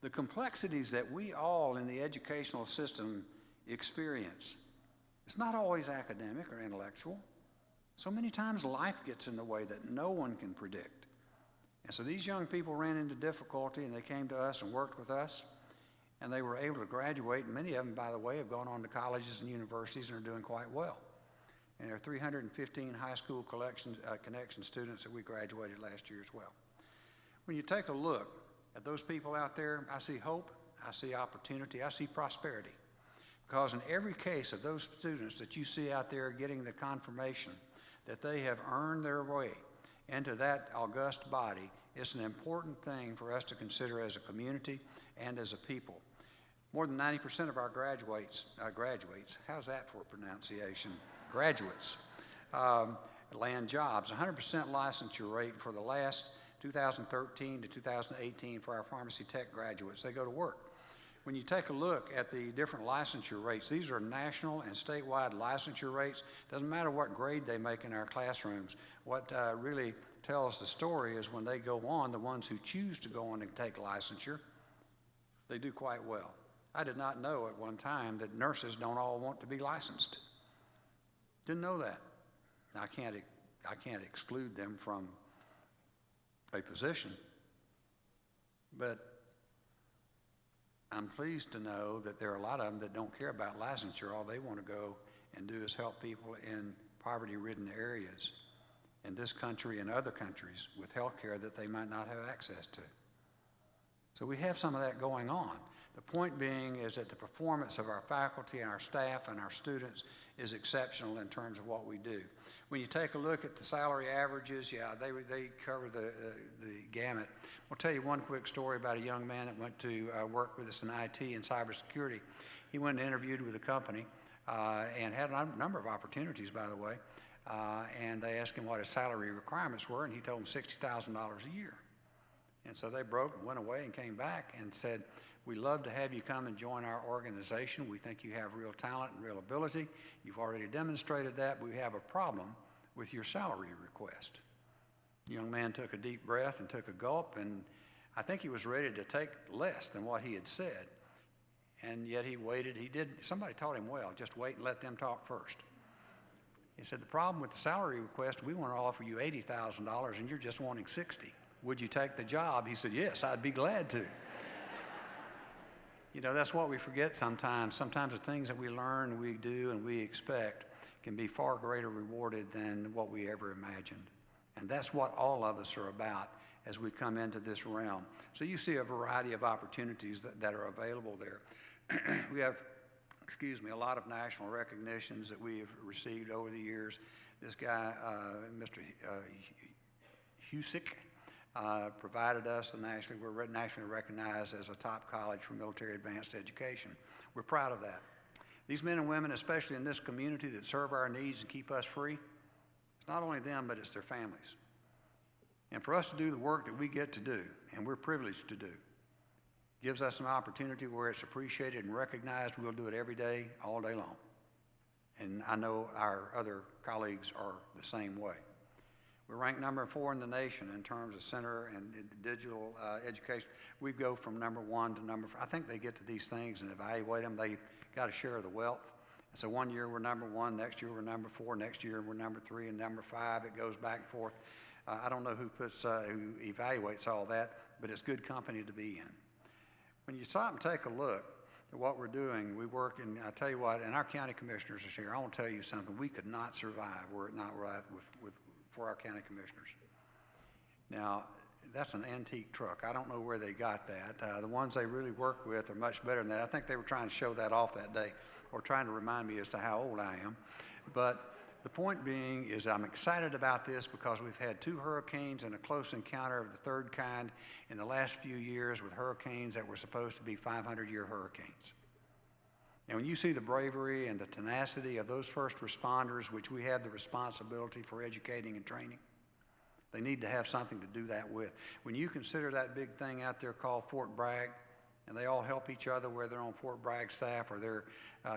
The complexities that we all in the educational system experience, it's not always academic or intellectual. So many times life gets in the way that no one can predict. And so these young people ran into difficulty, and they came to us and worked with us, and they were able to graduate. And many of them, by the way, have gone on to colleges and universities and are doing quite well. And there are 315 high school connection students that we graduated last year as well. When you take a look at those people out there, I see hope, I see opportunity, I see prosperity. Because in every case of those students that you see out there getting the confirmation that they have earned their way into that august body, it's an important thing for us to consider as a community and as a people. More than 90% of our graduates, how's that for pronunciation? Graduates, land jobs. 100% licensure rate for the last 2013 to 2018 for our pharmacy tech graduates. They go to work. When you take a look at the different licensure rates, these are national and statewide licensure rates. Doesn't matter what grade they make in our classrooms. What really tells the story is when they go on, the ones who choose to go on and take licensure, they do quite well. I did not know at one time that nurses don't all want to be licensed. Didn't know that. I can't exclude them from a position, but I'm pleased to know that there are a lot of them that don't care about licensure. All they want to go and do is help people in poverty-ridden areas in this country and other countries with health care that they might not have access to. So we have some of that going on. The point being is that the performance of our faculty and our staff and our students is exceptional in terms of what we do. When you take a look at the salary averages, yeah, they cover the gamut. I'll tell you one quick story about a young man that went to work with us in IT and cybersecurity. He went and interviewed with a company and had a number of opportunities, by the way, and they asked him what his salary requirements were, and he told them $60,000 a year. And so they broke and went away and came back and said, We love to have you come and join our organization. We think you have real talent and real ability. You've already demonstrated that. We have a problem with your salary request. The young man took a deep breath and took a gulp, and I think he was ready to take less than what he had said. And yet he waited. Somebody taught him well, just wait and let them talk first. He said, the problem with the salary request, we want to offer you $80,000 and you're just wanting 60. Would you take the job? He said, yes, I'd be glad to. You know, that's what we forget sometimes. Sometimes the things that we learn, we do, and we expect can be far greater rewarded than what we ever imagined. And that's what all of us are about as we come into this realm. So you see a variety of opportunities that are available there. We have, a lot of national recognitions that we have received over the years. This guy, Mr. Husick, provided us we're nationally recognized as a top college for military advanced education. We're proud of that. These men and women, especially in this community that serve our needs and keep us free, it's not only them, but it's their families. And for us to do the work that we get to do, and we're privileged to do, gives us an opportunity where it's appreciated and recognized. We'll do it every day, all day long. And I know our other colleagues are the same way. We're ranked number 4 in the nation in terms of center and digital education. We go from number 1 to number 4. I think they get to these things and evaluate them. They got a share of the wealth. And so one year we're number 1, next year we're number 4, next year we're number 3 and number 5. It goes back and forth. I don't know who evaluates all that, but it's good company to be in. When you stop and take a look at what we're doing, we work, and I tell you what, and our county commissioners are here. I want to tell you something. We could not survive were it not right for our county commissioners. Now, that's an antique truck. I don't know where they got that. The ones they really work with are much better than that. I think they were trying to show that off that day, or trying to remind me as to how old I am. But the point being is I'm excited about this because we've had 2 hurricanes and a close encounter of the 3rd kind in the last few years with hurricanes that were supposed to be 500-year hurricanes. And when you see the bravery and the tenacity of those first responders, which we have the responsibility for educating and training, they need to have something to do that with. When you consider that big thing out there called Fort Bragg, and they all help each other, whether they're on Fort Bragg staff or their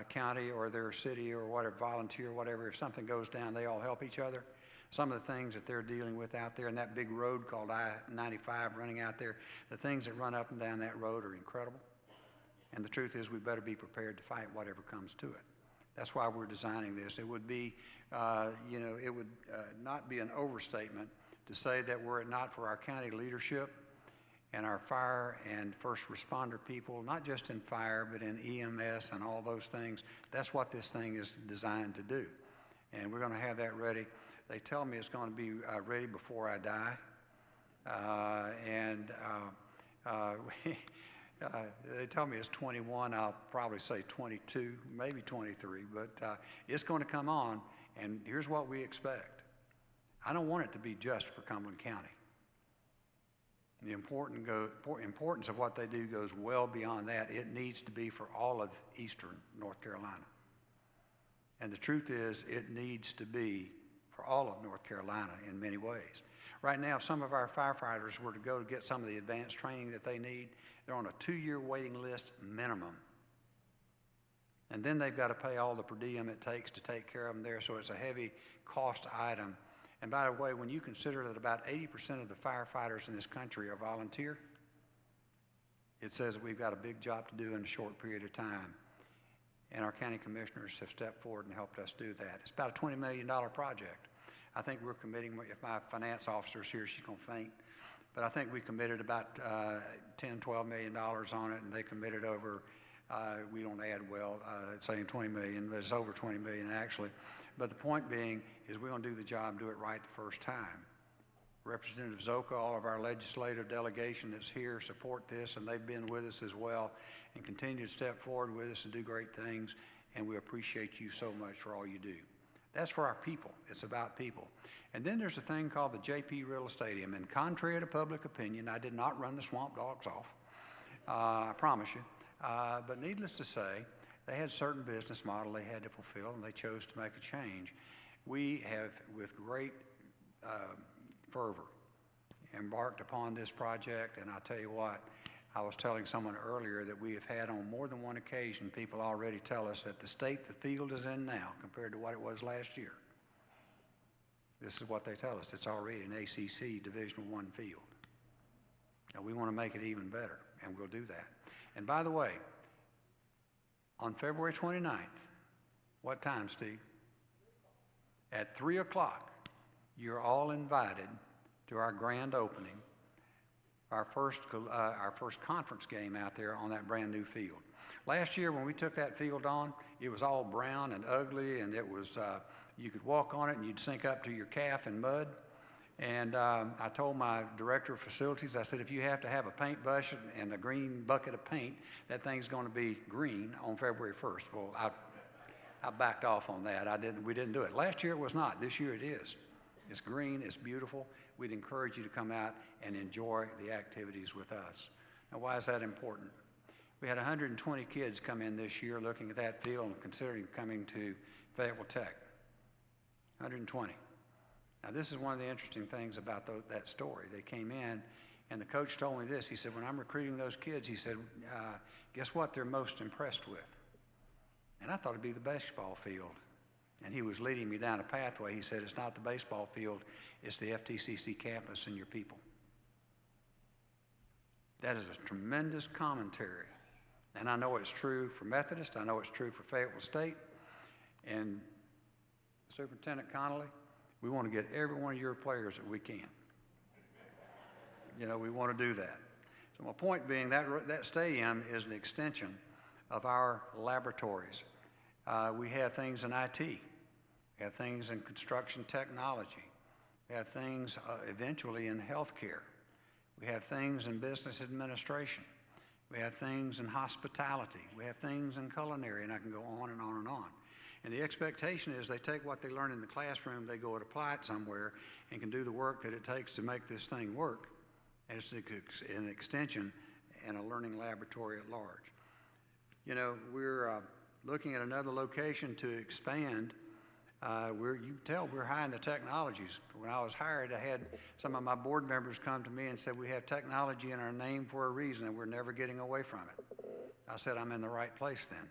county or their city or whatever, volunteer, whatever. If something goes down, they all help each other. Some of the things that they're dealing with out there, and that big road called I-95 running out there, the things that run up and down that road are incredible. And the truth is we better be prepared to fight whatever comes to it. That's why we're designing this. It would be, it would not be an overstatement to say that were it not for our county leadership and our fire and first responder people, not just in fire, but in EMS and all those things. That's what this thing is designed to do. And we're going to have that ready. They tell me it's going to be ready before I die. They tell me it's 21. I'll probably say 22, maybe 23, but it's going to come on, and here's what we expect. I don't want it to be just for Cumberland County. The importance of what they do goes well beyond that. It needs to be for all of eastern North Carolina. And the truth is, it needs to be for all of North Carolina in many ways. Right now, if some of our firefighters were to go to get some of the advanced training that they need, they're on a 2-year waiting list minimum. And then they've got to pay all the per diem it takes to take care of them there, so it's a heavy cost item. And by the way, when you consider that about 80% of the firefighters in this country are volunteer, it says that we've got a big job to do in a short period of time. And our county commissioners have stepped forward and helped us do that. It's about a $20 million project. I think we're committing, if my finance officer's here, she's going to faint. But I think we committed about $10, $12 million on it, and they committed over, we don't add well, saying 20 million, but it's over 20 million actually. But the point being is we're going to do the job, do it right the first time. Representative Zoka, all of our legislative delegation that's here support this, and they've been with us as well and continue to step forward with us and do great things, and we appreciate you so much for all you do. That's for our people. It's about people. And then there's a thing called the JP Real Stadium, and contrary to public opinion, I did not run the swamp dogs off, I promise you. But needless to say, they had a certain business model they had to fulfill, and they chose to make a change. We have, with great fervor, embarked upon this project, and I'll tell you what, I was telling someone earlier that we have had on more than one occasion people already tell us that the state the field is in now compared to what it was last year. This is what they tell us. It's already an ACC Division I field. Now we want to make it even better, and we'll do that. And by the way, on February 29th, what time, Steve? At 3 o'clock, you're all invited to our grand opening, our first conference game out there on that brand new field. Last year when we took that field on, it was all brown and ugly, and it was, you could walk on it and you'd sink up to your calf in mud. And I told my director of facilities, I said, if you have to have a paint brush and a green bucket of paint, that thing's going to be green on February 1st. Well, I backed off on that. We didn't do it. Last year it was not. This year it is. It's green. It's beautiful. We'd encourage you to come out and enjoy the activities with us. Now, why is that important? We had 120 kids come in this year looking at that field and considering coming to Fayetteville Tech. 120. Now, this is one of the interesting things about that story. They came in, and the coach told me this. He said, when I'm recruiting those kids, he said, guess what they're most impressed with? And I thought it'd be the baseball field. And he was leading me down a pathway. He said, it's not the baseball field, it's the FTCC campus and your people. That is a tremendous commentary. And I know it's true for Methodist. I know it's true for Fayetteville State. And Superintendent Connolly, we want to get every one of your players that we can. You know, we want to do that. So my point being that stadium is an extension of our laboratories. We have things in IT. We have things in construction technology. We have things eventually in healthcare. We have things in business administration. We have things in hospitality. We have things in culinary, and I can go on and on and on. And the expectation is they take what they learn in the classroom, they go and apply it somewhere and can do the work that it takes to make this thing work. And it's an extension and a learning laboratory at large. You know, we're looking at another location to expand. You can tell we're high in the technologies. When I was hired, I had some of my board members come to me and said, we have technology in our name for a reason and we're never getting away from it. I said, I'm in the right place then.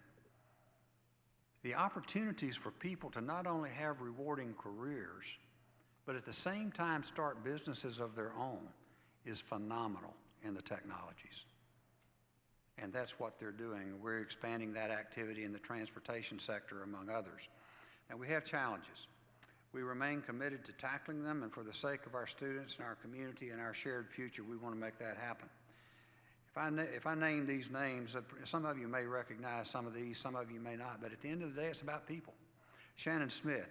The opportunities for people to not only have rewarding careers, but at the same time start businesses of their own is phenomenal in the technologies. And that's what they're doing. We're expanding that activity in the transportation sector, among others. And we have challenges. We remain committed to tackling them, and for the sake of our students and our community and our shared future, we want to make that happen. If I name these names, some of you may recognize some of these, some of you may not, but at the end of the day, it's about people. Shannon Smith,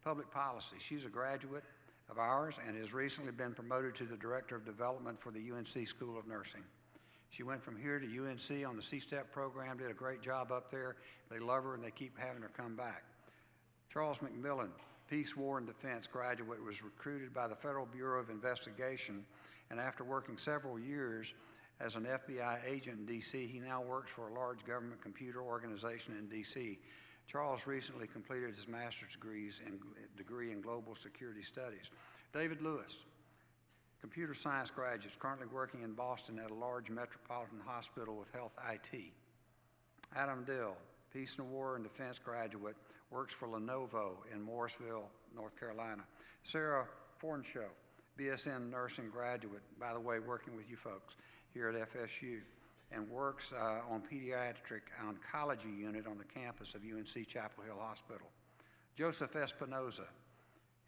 public policy. She's a graduate of ours and has recently been promoted to the Director of Development for the UNC School of Nursing. She went from here to UNC on the C-STEP program, did a great job up there. They love her and they keep having her come back. Charles McMillan, Peace, War, and Defense graduate, was recruited by the Federal Bureau of Investigation, and after working several years as an FBI agent in D.C., he now works for a large government computer organization in D.C. Charles recently completed his master's degree in global security studies. David Lewis, computer science graduate, currently working in Boston at a large metropolitan hospital with health IT. Adam Dill, Peace and War and Defense graduate, works for Lenovo in Morrisville, North Carolina. Sarah Fornshow, BSN nursing graduate, by the way, working with you folks here at FSU, and works on pediatric oncology unit on the campus of UNC Chapel Hill Hospital. Joseph Espinoza,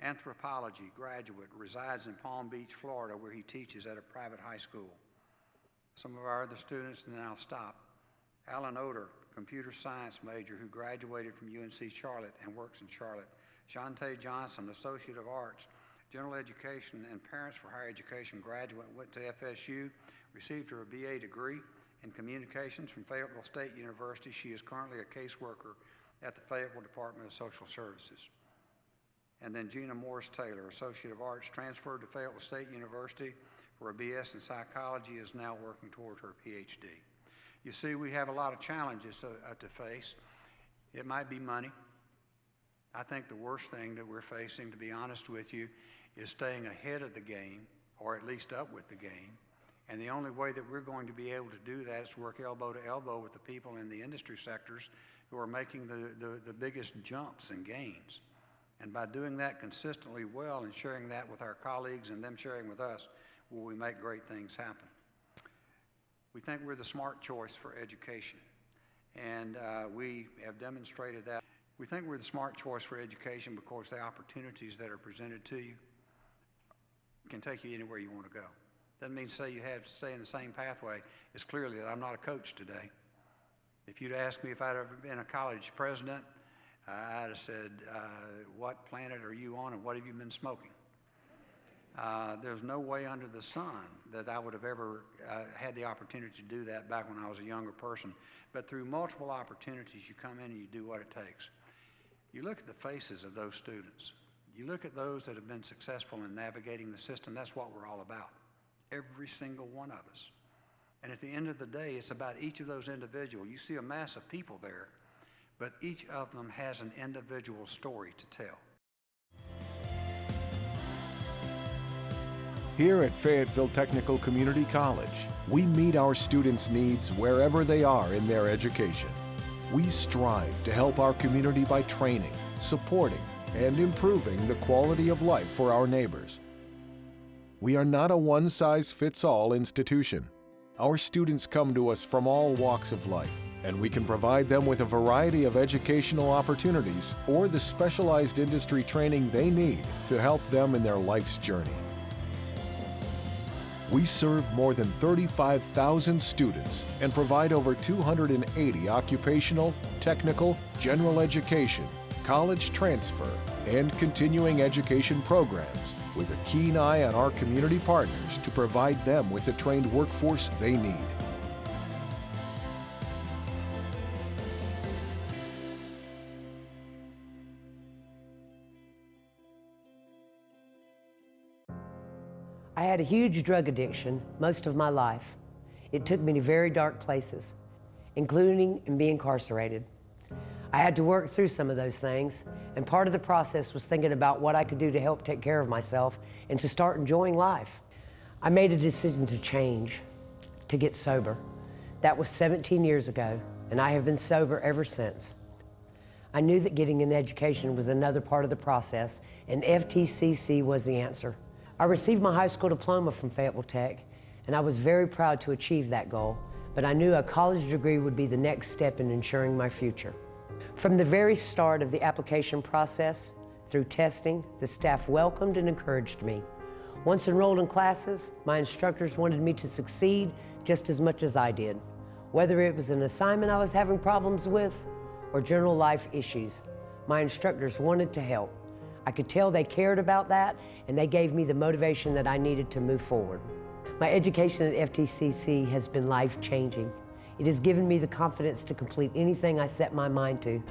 anthropology graduate, resides in Palm Beach, Florida, where he teaches at a private high school. Some of our other students, and then I'll stop. Alan Oder, computer science major who graduated from UNC Charlotte and works in Charlotte. Shantae Johnson, Associate of Arts, General Education and Parents for Higher Education graduate, went to FSU, received her BA degree in Communications from Fayetteville State University. She is currently a caseworker at the Fayetteville Department of Social Services. And then Gina Morris-Taylor, Associate of Arts, transferred to Fayetteville State University for a BS in psychology, is now working toward her PhD. You see, we have a lot of challenges to face. It might be money. I think the worst thing that we're facing, to be honest with you, is staying ahead of the game, or at least up with the game, And the only way that we're going to be able to do that is work elbow to elbow with the people in the industry sectors who are making the biggest jumps and gains. And by doing that consistently well and sharing that with our colleagues and them sharing with us, will we make great things happen. We think we're the smart choice for education, and we have demonstrated that. We think we're the smart choice for education because the opportunities that are presented to you can take you anywhere you want to go. Doesn't mean to say you have to stay in the same pathway. It's clearly that I'm not a coach today. If you'd asked me if I'd ever been a college president, I'd have said, what planet are you on and what have you been smoking? There's no way under the sun that I would have ever had the opportunity to do that back when I was a younger person. But through multiple opportunities, you come in and you do what it takes. You look at the faces of those students. You look at those that have been successful in navigating the system. That's what we're all about, every single one of us. And at the end of the day, it's about each of those individuals. You see a mass of people there, but each of them has an individual story to tell. Here at Fayetteville Technical Community College, we meet our students' needs wherever they are in their education. We strive to help our community by training, supporting, and improving the quality of life for our neighbors. We are not a one-size-fits-all institution. Our students come to us from all walks of life, and we can provide them with a variety of educational opportunities or the specialized industry training they need to help them in their life's journey. We serve more than 35,000 students and provide over 280 occupational, technical, general education, college transfer, and continuing education programs, with a keen eye on our community partners to provide them with the trained workforce they need. I had a huge drug addiction most of my life. It took me to very dark places, including being incarcerated. I had to work through some of those things, and part of the process was thinking about what I could do to help take care of myself and to start enjoying life. I made a decision to change, to get sober. That was 17 years ago, and I have been sober ever since. I knew that getting an education was another part of the process, and FTCC was the answer. I received my high school diploma from Fayetteville Tech, and I was very proud to achieve that goal, but I knew a college degree would be the next step in ensuring my future. From the very start of the application process, through testing, the staff welcomed and encouraged me. Once enrolled in classes, my instructors wanted me to succeed just as much as I did, whether it was an assignment I was having problems with or general life issues. My instructors wanted to help. I could tell they cared about that, and they gave me the motivation that I needed to move forward. My education at FTCC has been life-changing. It has given me the confidence to complete anything I set my mind to.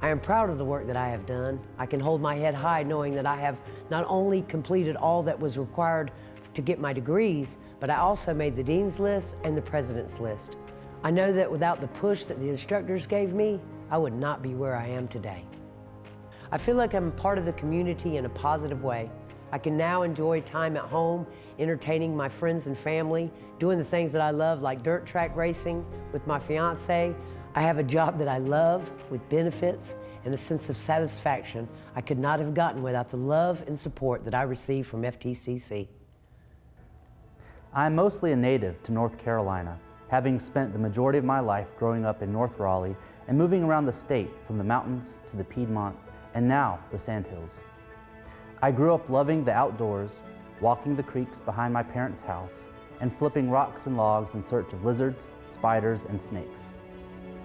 I am proud of the work that I have done. I can hold my head high knowing that I have not only completed all that was required to get my degrees, but I also made the Dean's List and the President's List. I know that without the push that the instructors gave me, I would not be where I am today. I feel like I'm part of the community in a positive way. I can now enjoy time at home, entertaining my friends and family, doing the things that I love, like dirt track racing with my fiance. I have a job that I love with benefits and a sense of satisfaction I could not have gotten without the love and support that I receive from FTCC. I'm mostly a native to North Carolina, having spent the majority of my life growing up in North Raleigh and moving around the state from the mountains to the Piedmont and now the Sandhills. I grew up loving the outdoors, walking the creeks behind my parents' house, and flipping rocks and logs in search of lizards, spiders, and snakes.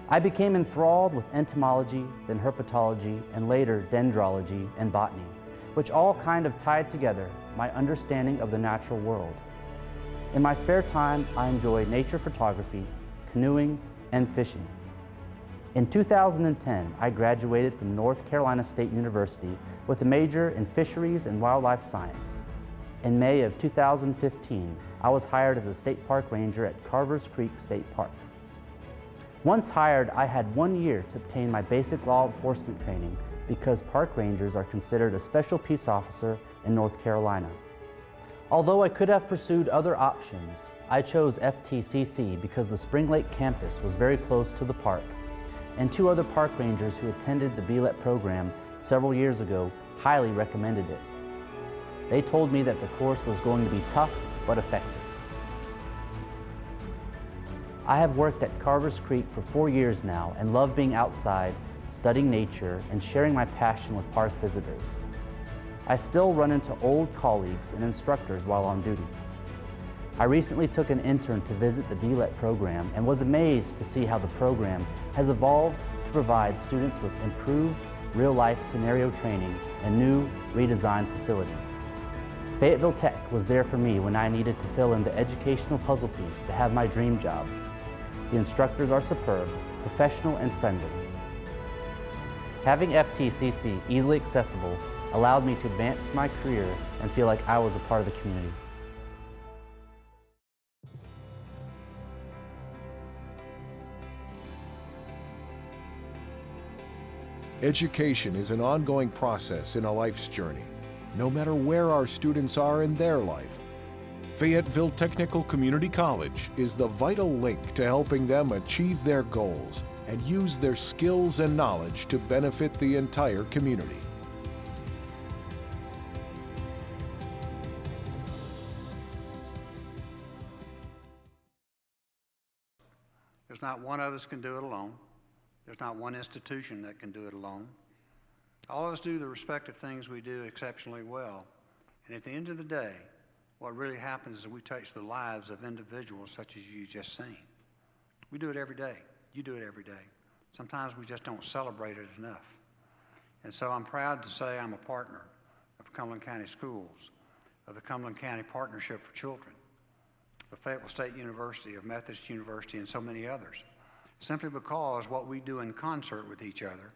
I became enthralled with entomology, then herpetology, and later dendrology and botany, which all kind of tied together my understanding of the natural world. In my spare time, I enjoy nature photography, canoeing, and fishing. In 2010, I graduated from North Carolina State University with a major in fisheries and wildlife science. In May of 2015, I was hired as a state park ranger at Carvers Creek State Park. Once hired, I had 1 year to obtain my basic law enforcement training because park rangers are considered a special peace officer in North Carolina. Although I could have pursued other options, I chose FTCC because the Spring Lake campus was very close to the park, and 2 other park rangers who attended the BLET program several years ago highly recommended it. They told me that the course was going to be tough but effective. I have worked at Carvers Creek for 4 years now and love being outside, studying nature, and sharing my passion with park visitors. I still run into old colleagues and instructors while on duty. I recently took an intern to visit the BLET program and was amazed to see how the program has evolved to provide students with improved real-life scenario training and new, redesigned facilities. Fayetteville Tech was there for me when I needed to fill in the educational puzzle piece to have my dream job. The instructors are superb, professional, and friendly. Having FTCC easily accessible allowed me to advance my career and feel like I was a part of the community. Education is an ongoing process in a life's journey, no matter where our students are in their life. Fayetteville Technical Community College is the vital link to helping them achieve their goals and use their skills and knowledge to benefit the entire community. There's not one of us can do it alone. There's not one institution that can do it alone. All of us do the respective things we do exceptionally well. And at the end of the day, what really happens is we touch the lives of individuals such as you just seen. We do it every day. You do it every day. Sometimes we just don't celebrate it enough. And so I'm proud to say I'm a partner of Cumberland County Schools, of the Cumberland County Partnership for Children, of Fayetteville State University, of Methodist University, and so many others, simply because what we do in concert with each other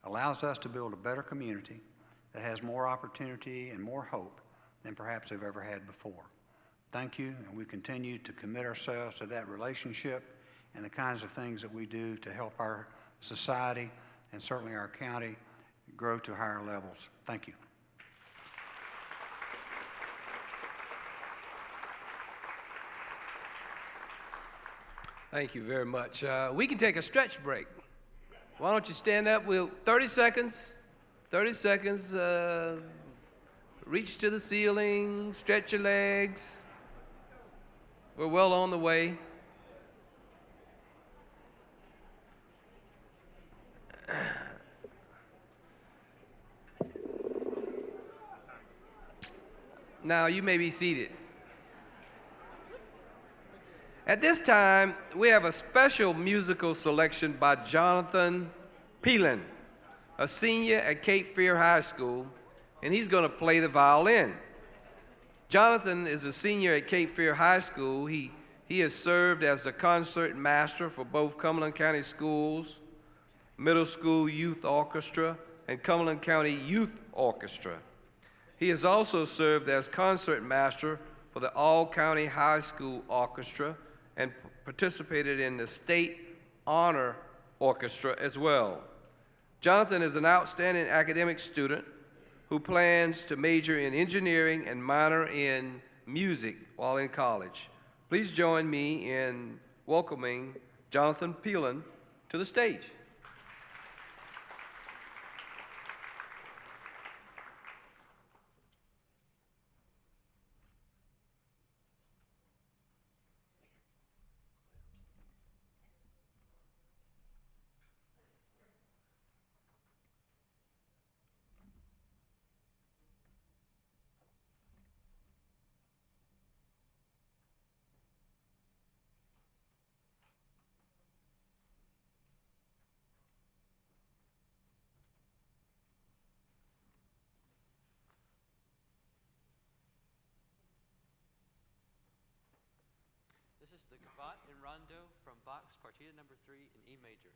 allows us to build a better community that has more opportunity and more hope than perhaps they've ever had before. Thank you, and we continue to commit ourselves to that relationship and the kinds of things that we do to help our society and certainly our county grow to higher levels. Thank you. Thank you very much. We can take a stretch break. Why don't you stand up? 30 seconds. 30 seconds. Reach to the ceiling, stretch your legs. We're well on the way. Now you may be seated. At this time, we have a special musical selection by Jonathan Peelan, a senior at Cape Fear High School, and he's going to play the violin. Jonathan is a senior at Cape Fear High School. He has served as the concert master for both Cumberland County Schools, Middle School Youth Orchestra, and Cumberland County Youth Orchestra. He has also served as concert master for the All-County High School Orchestra and participated in the State Honor Orchestra as well. Jonathan is an outstanding academic student who plans to major in engineering and minor in music while in college. Please join me in welcoming Jonathan Peelan to the stage. This is the Gavotte and Rondo from Bach's Partita No. 3 in E major.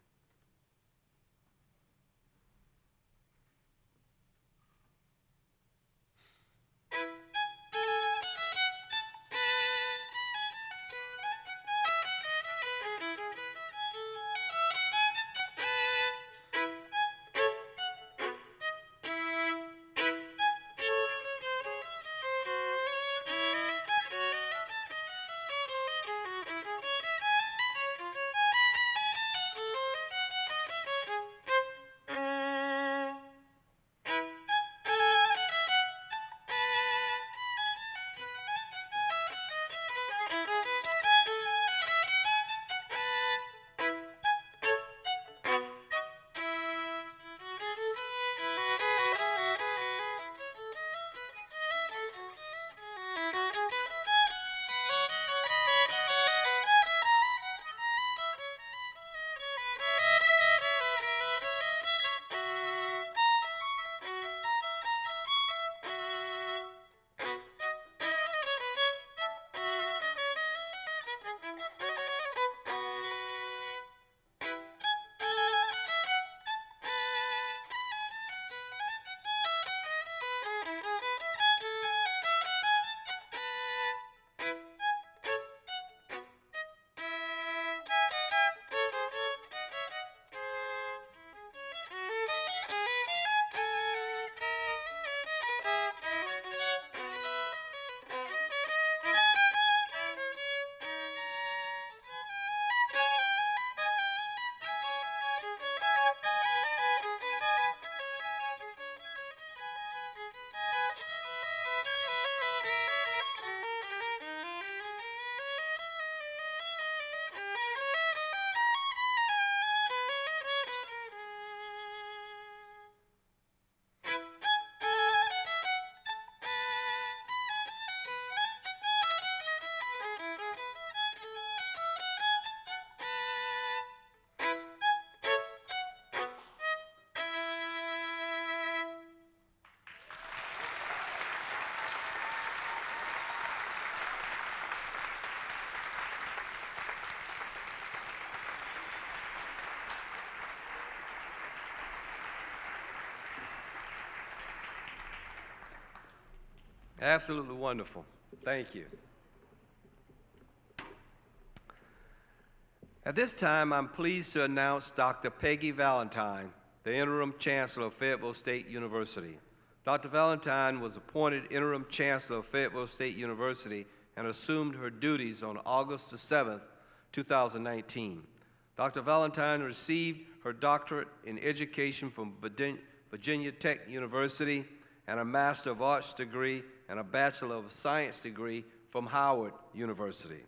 Absolutely wonderful. Thank you. At this time, I'm pleased to announce Dr. Peggy Valentine, the Interim Chancellor of Fayetteville State University. Dr. Valentine was appointed Interim Chancellor of Fayetteville State University and assumed her duties on August the 7th, 2019. Dr. Valentine received her doctorate in education from Virginia Tech University and a Master of Arts degree and a Bachelor of Science degree from Howard University.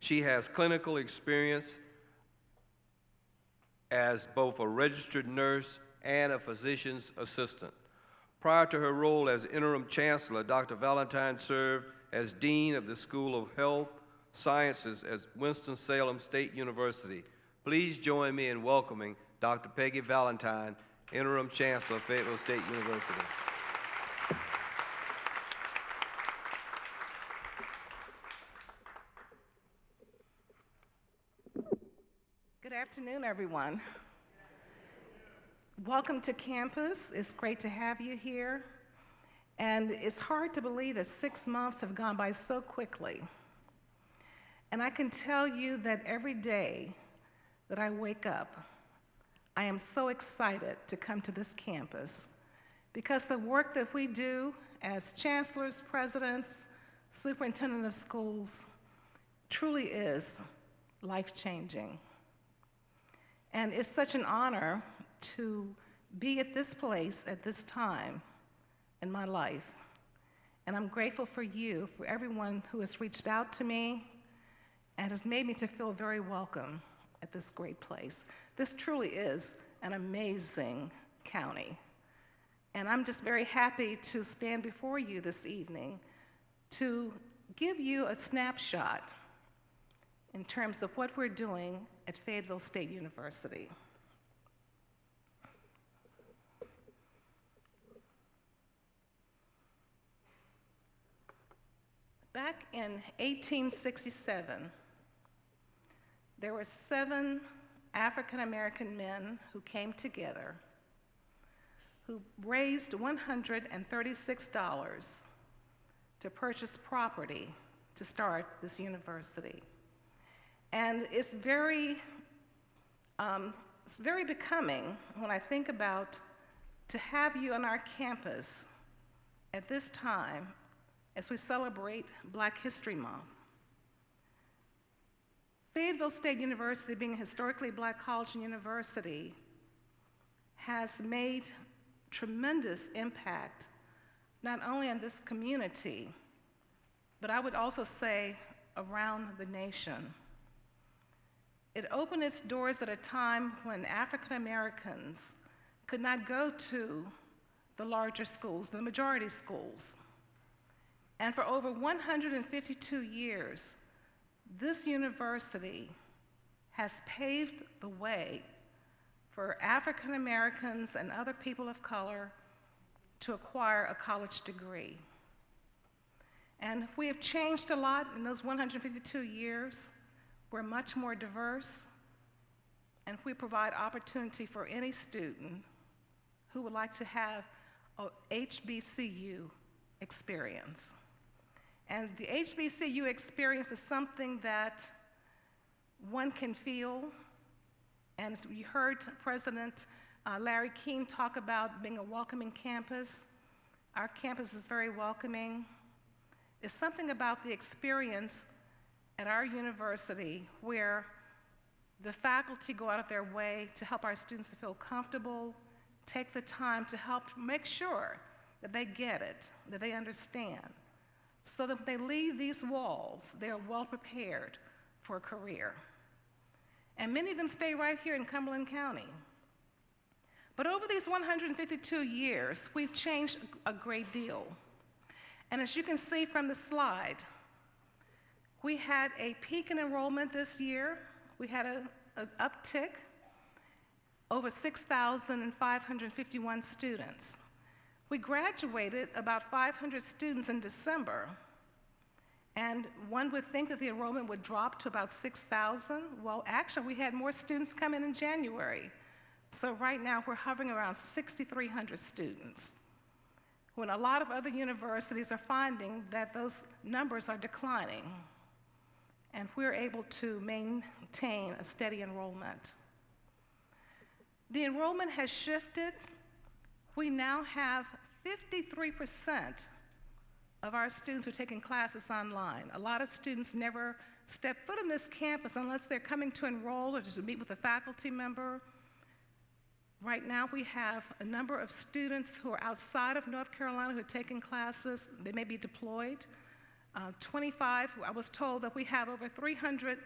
She has clinical experience as both a registered nurse and a physician's assistant. Prior to her role as interim chancellor, Dr. Valentine served as dean of the School of Health Sciences at Winston-Salem State University. Please join me in welcoming Dr. Peggy Valentine, interim chancellor of Fayetteville State University. Good afternoon, everyone. Welcome to campus. It's great to have you here. And it's hard to believe that 6 months have gone by so quickly. And I can tell you that every day that I wake up, I am so excited to come to this campus because the work that we do as chancellors, presidents, superintendent of schools truly is life-changing. And it's such an honor to be at this place at this time in my life. And I'm grateful for you, for everyone who has reached out to me and has made me to feel very welcome at this great place. This truly is an amazing county. And I'm just very happy to stand before you this evening to give you a snapshot in terms of what we're doing at Fayetteville State University. Back in 1867, there were 7 African-American men who came together who raised $136 to purchase property to start this university. And it's very becoming when I think about to have you on our campus at this time as we celebrate Black History Month. Fayetteville State University, being a historically Black college and university, has made tremendous impact not only on this community, but I would also say around the nation. It opened its doors at a time when African Americans could not go to the larger schools, the majority schools. And for over 152 years, this university has paved the way for African Americans and other people of color to acquire a college degree. And we have changed a lot in those 152 years. We're much more diverse, and we provide opportunity for any student who would like to have a HBCU experience. And the HBCU experience is something that one can feel, and as we heard President Larry King talk about being a welcoming campus. Our campus is very welcoming. It's something about the experience at our university where the faculty go out of their way to help our students to feel comfortable, take the time to help make sure that they get it, that they understand, so that when they leave these walls, they are well prepared for a career. And many of them stay right here in Cumberland County. But over these 152 years, we've changed a great deal. And as you can see from the slide, we had a peak in enrollment this year. We had an uptick, over 6,551 students. We graduated about 500 students in December, and one would think that the enrollment would drop to about 6,000. Well, actually, we had more students come in January. So right now, we're hovering around 6,300 students. when a lot of other universities are finding that those numbers are declining, and we're able to maintain a steady enrollment. The enrollment has shifted. We now have 53% of our students are taking classes online. A lot of students never step foot on this campus unless they're coming to enroll or to meet with a faculty member. Right now we have a number of students who are outside of North Carolina who are taking classes. They may be deployed. 25, I was told that we have over 300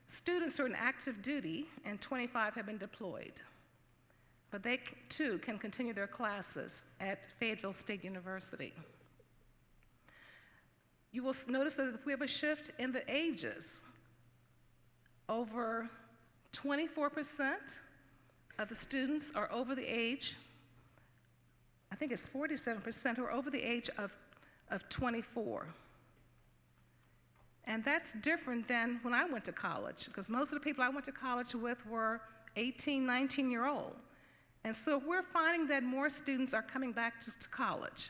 students who are in active duty and 25 have been deployed. But they too can continue their classes at Fayetteville State University. You will notice that we have a shift in the ages. Over 24% of the students are over the age, I think it's 47% who are over the age of 24. And that's different than when I went to college, because most of the people I went to college with were 18, 19-year-old. And so we're finding that more students are coming back to college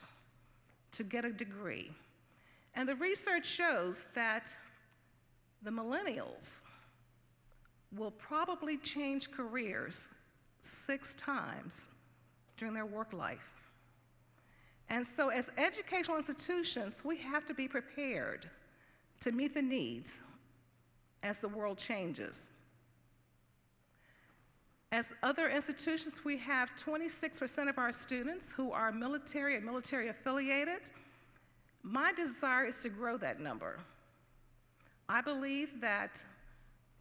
to get a degree. And the research shows that the millennials will probably change careers 6 times during their work life. And so as educational institutions, we have to be prepared to meet the needs as the world changes. As other institutions, we have 26% of our students who are military and military affiliated. My desire is to grow that number. I believe that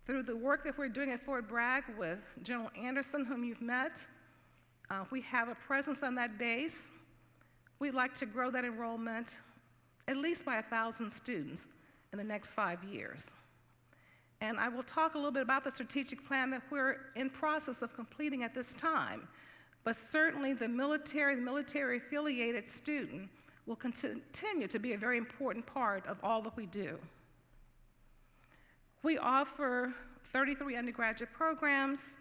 through the work that we're doing at Fort Bragg with General Anderson, whom you've met, we have a presence on that base. We'd like to grow that enrollment at least by 1,000 students in the next 5 years. And I will talk a little bit about the strategic plan that we're in process of completing at this time. But certainly the military affiliated student will continue to be a very important part of all that we do. We offer 33 undergraduate programs,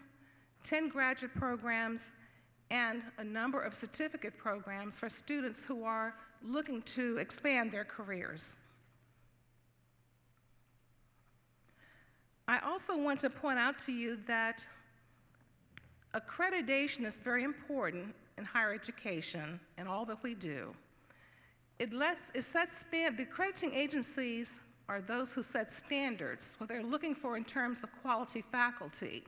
10 graduate programs, and a number of certificate programs for students who are looking to expand their careers. I also want to point out to you that accreditation is very important in higher education and all that we do. The accrediting agencies are those who set standards, what they're looking for in terms of quality faculty,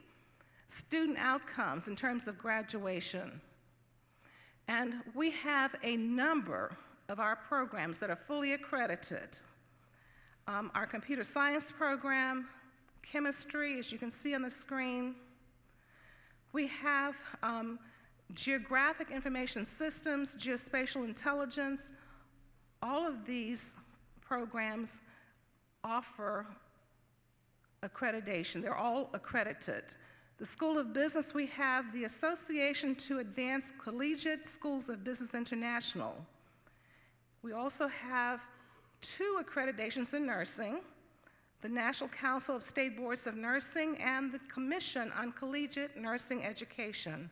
student outcomes in terms of graduation. And we have a number of our programs that are fully accredited. Our computer science program, chemistry, as you can see on the screen. We have geographic information systems, geospatial intelligence. All of these programs offer accreditation. They're all accredited. The School of Business, we have the Association to Advance Collegiate Schools of Business International. We also have 2 accreditations in nursing, the National Council of State Boards of Nursing and the Commission on Collegiate Nursing Education.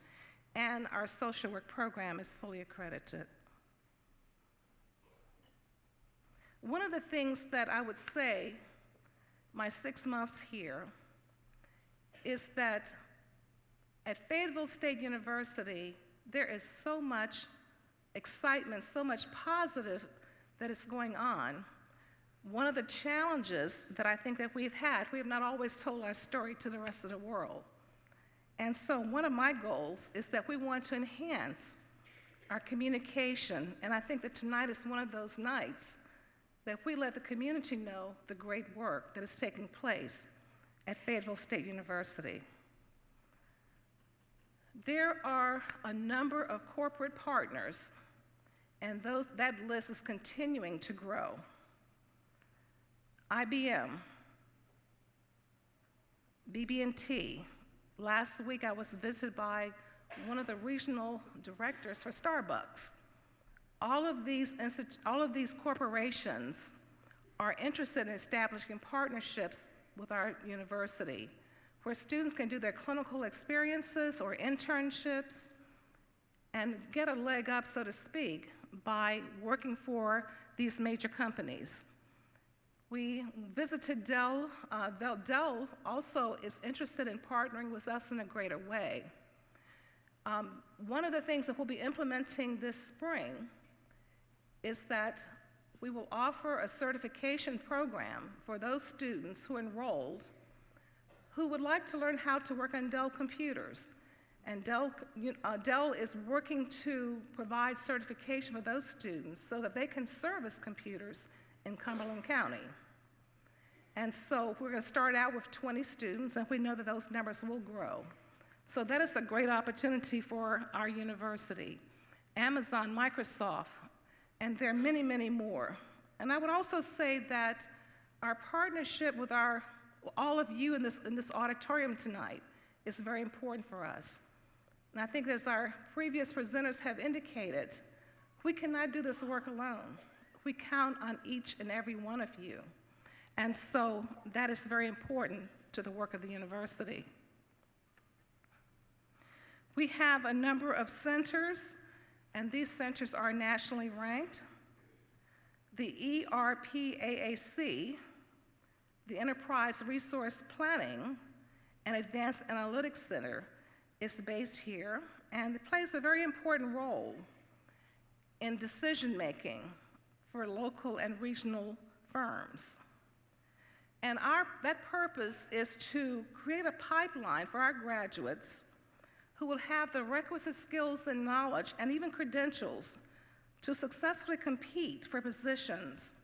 And our social work program is fully accredited. One of the things that I would say, my 6 months here, is that at Fayetteville State University, there is so much excitement, so much positive that is going on. One of the challenges that I think that we have not always told our story to the rest of the world. And so one of my goals is that we want to enhance our communication, and I think that tonight is one of those nights that we let the community know the great work that is taking place at Fayetteville State University. There are a number of corporate partners, and that list is continuing to grow. IBM, BB&T. Last week I was visited by one of the regional directors for Starbucks. All of these corporations are interested in establishing partnerships with our university, where students can do their clinical experiences or internships and get a leg up, so to speak, by working for these major companies. We visited Dell. Dell also is interested in partnering with us in a greater way. One of the things that we'll be implementing this spring is that we will offer a certification program for those students who enrolled who would like to learn how to work on Dell computers. And Dell is working to provide certification for those students so that they can service computers in Cumberland County. And so we're going to start out with 20 students, and we know that those numbers will grow. So that is a great opportunity for our university. Amazon, Microsoft, and there are many, many more. And I would also say that our partnership with all of you in this auditorium tonight is very important for us. And I think as our previous presenters have indicated, we cannot do this work alone. We count on each and every one of you. And so that is very important to the work of the university. We have a number of centers, and these centers are nationally ranked. The ERPAAC, the Enterprise Resource Planning and Advanced Analytics Center, is based here, and it plays a very important role in decision-making for local and regional firms. And that purpose is to create a pipeline for our graduates who will have the requisite skills and knowledge and even credentials to successfully compete for positions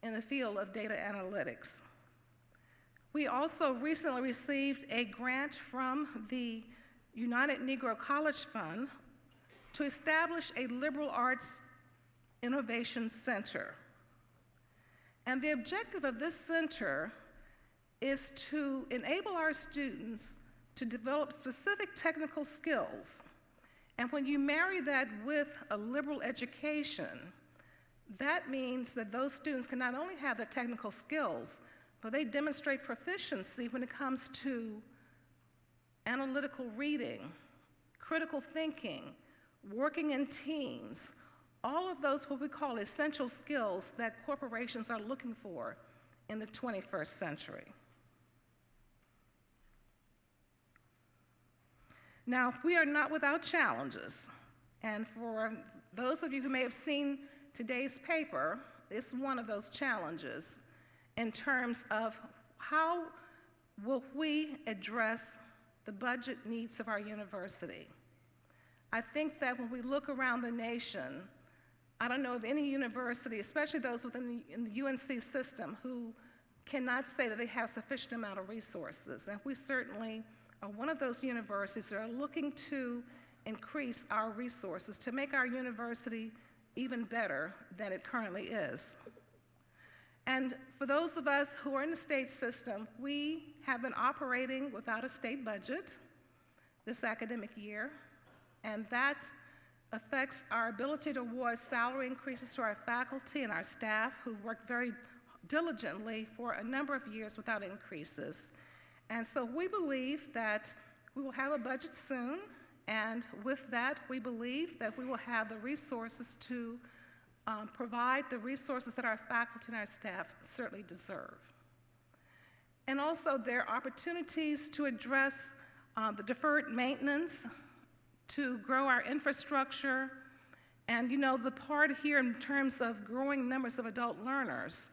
in the field of data analytics. We also recently received a grant from the United Negro College Fund to establish a liberal arts innovation center. And the objective of this center is to enable our students to develop specific technical skills. And when you marry that with a liberal education, that means that those students can not only have the technical skills, but they demonstrate proficiency when it comes to analytical reading, critical thinking, working in teams, all of those what we call essential skills that corporations are looking for in the 21st century. Now, we are not without challenges, and for those of you who may have seen today's paper, it's one of those challenges in terms of how will we address the budget needs of our university. I think that when we look around the nation, I don't know of any university, especially those within the UNC system, who cannot say that they have sufficient amount of resources. And we certainly are one of those universities that are looking to increase our resources to make our university even better than it currently is. And for those of us who are in the state system, we have been operating without a state budget this academic year, and that affects our ability to award salary increases to our faculty and our staff who worked very diligently for a number of years without increases. And so we believe that we will have a budget soon, and with that, we believe that we will have the resources to provide the resources that our faculty and our staff certainly deserve. And also, there are opportunities to address the deferred maintenance, to grow our infrastructure, and you know, the part here in terms of growing numbers of adult learners.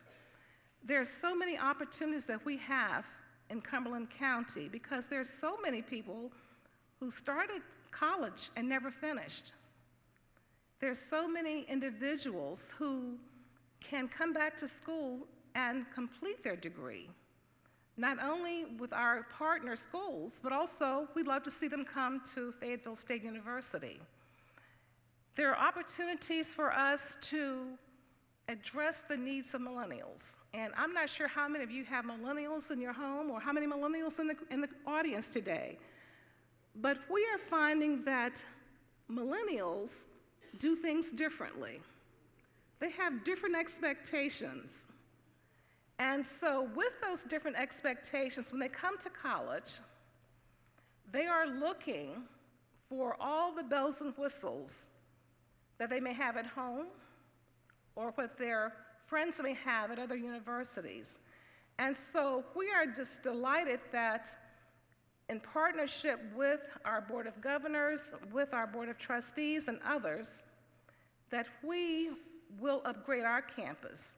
There are so many opportunities that we have in Cumberland County because there's so many people who started college and never finished. There's so many individuals who can come back to school and complete their degree, not only with our partner schools, but also we'd love to see them come to Fayetteville State University. There are opportunities for us to address the needs of millennials. And I'm not sure how many of you have millennials in your home or how many millennials in the audience today, but we are finding that millennials do things differently. They have different expectations. And so with those different expectations, when they come to college, they are looking for all the bells and whistles that they may have at home or what their friends may have at other universities. And so we are just delighted that in partnership with our Board of Governors, with our Board of Trustees and others, that we will upgrade our campus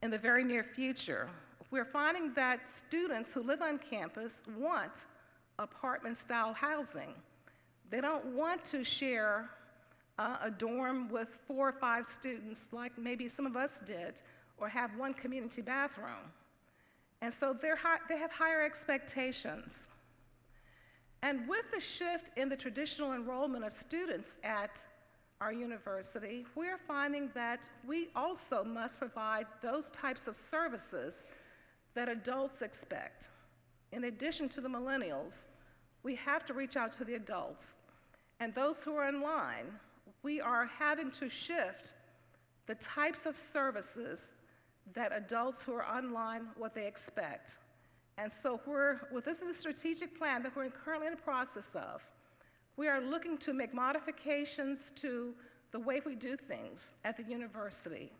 in the very near future. We're finding that students who live on campus want apartment-style housing. They don't want to share a dorm with 4 or 5 students like maybe some of us did, or have one community bathroom. And so they have higher expectations. And with the shift in the traditional enrollment of students at our university, we are finding that we also must provide those types of services that adults expect. In addition to the millennials, we have to reach out to the adults. And those who are in line, we are having to shift the types of services that adults who are online, what they expect. And so this is a strategic plan that we're currently in the process of. We are looking to make modifications to the way we do things at the university.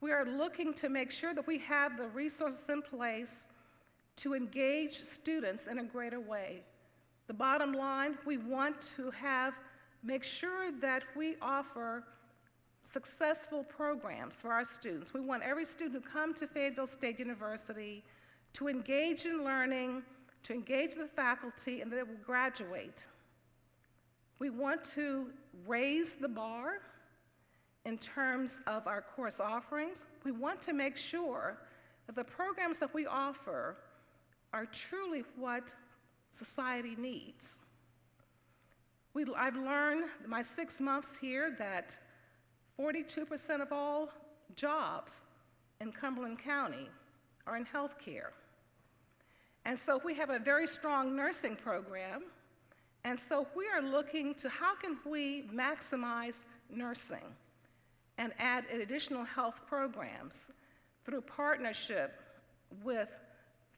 We are looking to make sure that we have the resources in place to engage students in a greater way. The bottom line, we want to make sure that we offer successful programs for our students. We want every student who comes to Fayetteville State University to engage in learning, to engage the faculty, and they will graduate. We want to raise the bar in terms of our course offerings. We want to make sure that the programs that we offer are truly what society needs. I've learned in my 6 months here that 42% of all jobs in Cumberland County are in healthcare. And so we have a very strong nursing program. And so we are looking to how can we maximize nursing and add additional health programs through partnership with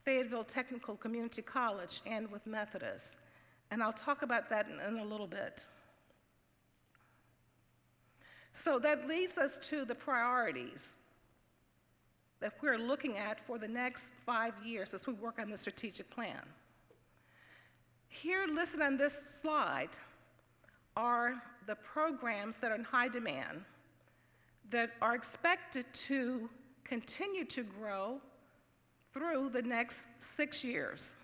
Fayetteville Technical Community College and with Methodist. And I'll talk about that in a little bit. So that leads us to the priorities that we're looking at for the next 5 years as we work on the strategic plan. Here listed on this slide are the programs that are in high demand that are expected to continue to grow through the next 6 years.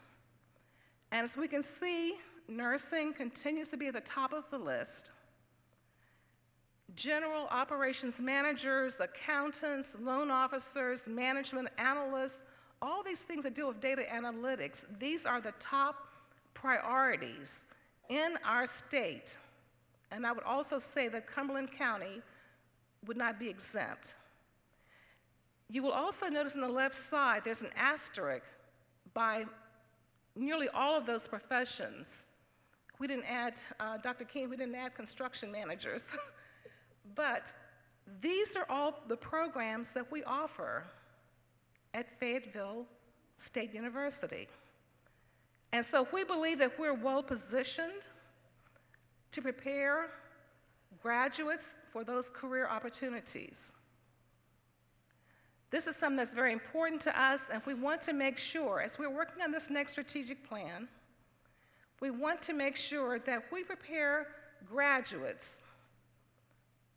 And as we can see, nursing continues to be at the top of the list. General operations managers, accountants, loan officers, management analysts, all these things that deal with data analytics, these are the top priorities in our state. And I would also say that Cumberland County would not be exempt. You will also notice on the left side, there's an asterisk by nearly all of those professions. We didn't add, Dr. King, we didn't add construction managers. But these are all the programs that we offer at Fayetteville State University. And so we believe that we're well positioned to prepare graduates for those career opportunities. This is something that's very important to us, and we want to make sure, as we're working on this next strategic plan, we want to make sure that we prepare graduates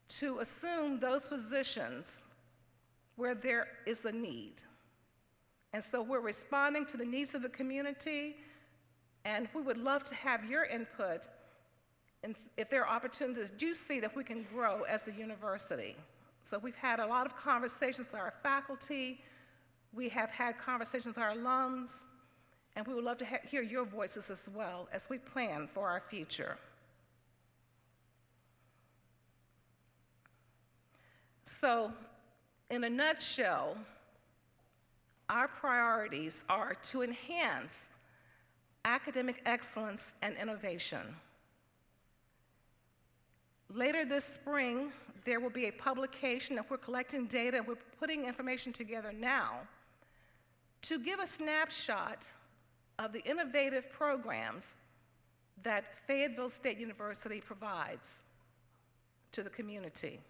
to assume those positions where there is a need. And so we're responding to the needs of the community, and we would love to have your input, and if there are opportunities, do see that we can grow as a university. So we've had a lot of conversations with our faculty, we have had conversations with our alums, and we would love to hear your voices as well as we plan for our future. So, in a nutshell, our priorities are to enhance academic excellence and innovation. Later this spring, there will be a publication that we're collecting data and we're putting information together now to give a snapshot of the innovative programs that Fayetteville State University provides. to the community.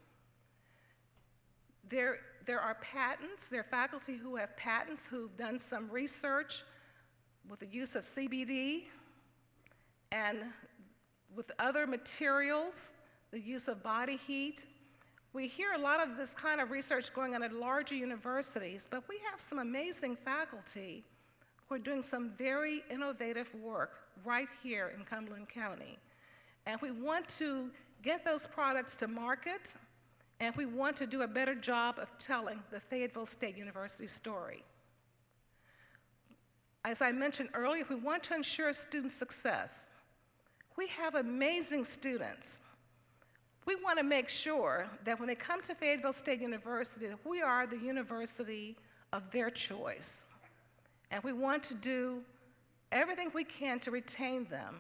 There are patents, there are faculty who have patents who've done some research with the use of CBD and with other materials, the use of body heat. We hear a lot of this kind of research going on at larger universities, but we have some amazing faculty who are doing some very innovative work right here in Cumberland County. And we want to get those products to market, and we want to do a better job of telling the Fayetteville State University story. As I mentioned earlier, we want to ensure student success. We have amazing students. We want to make sure that when they come to Fayetteville State University, that we are the university of their choice. And we want to do everything we can to retain them.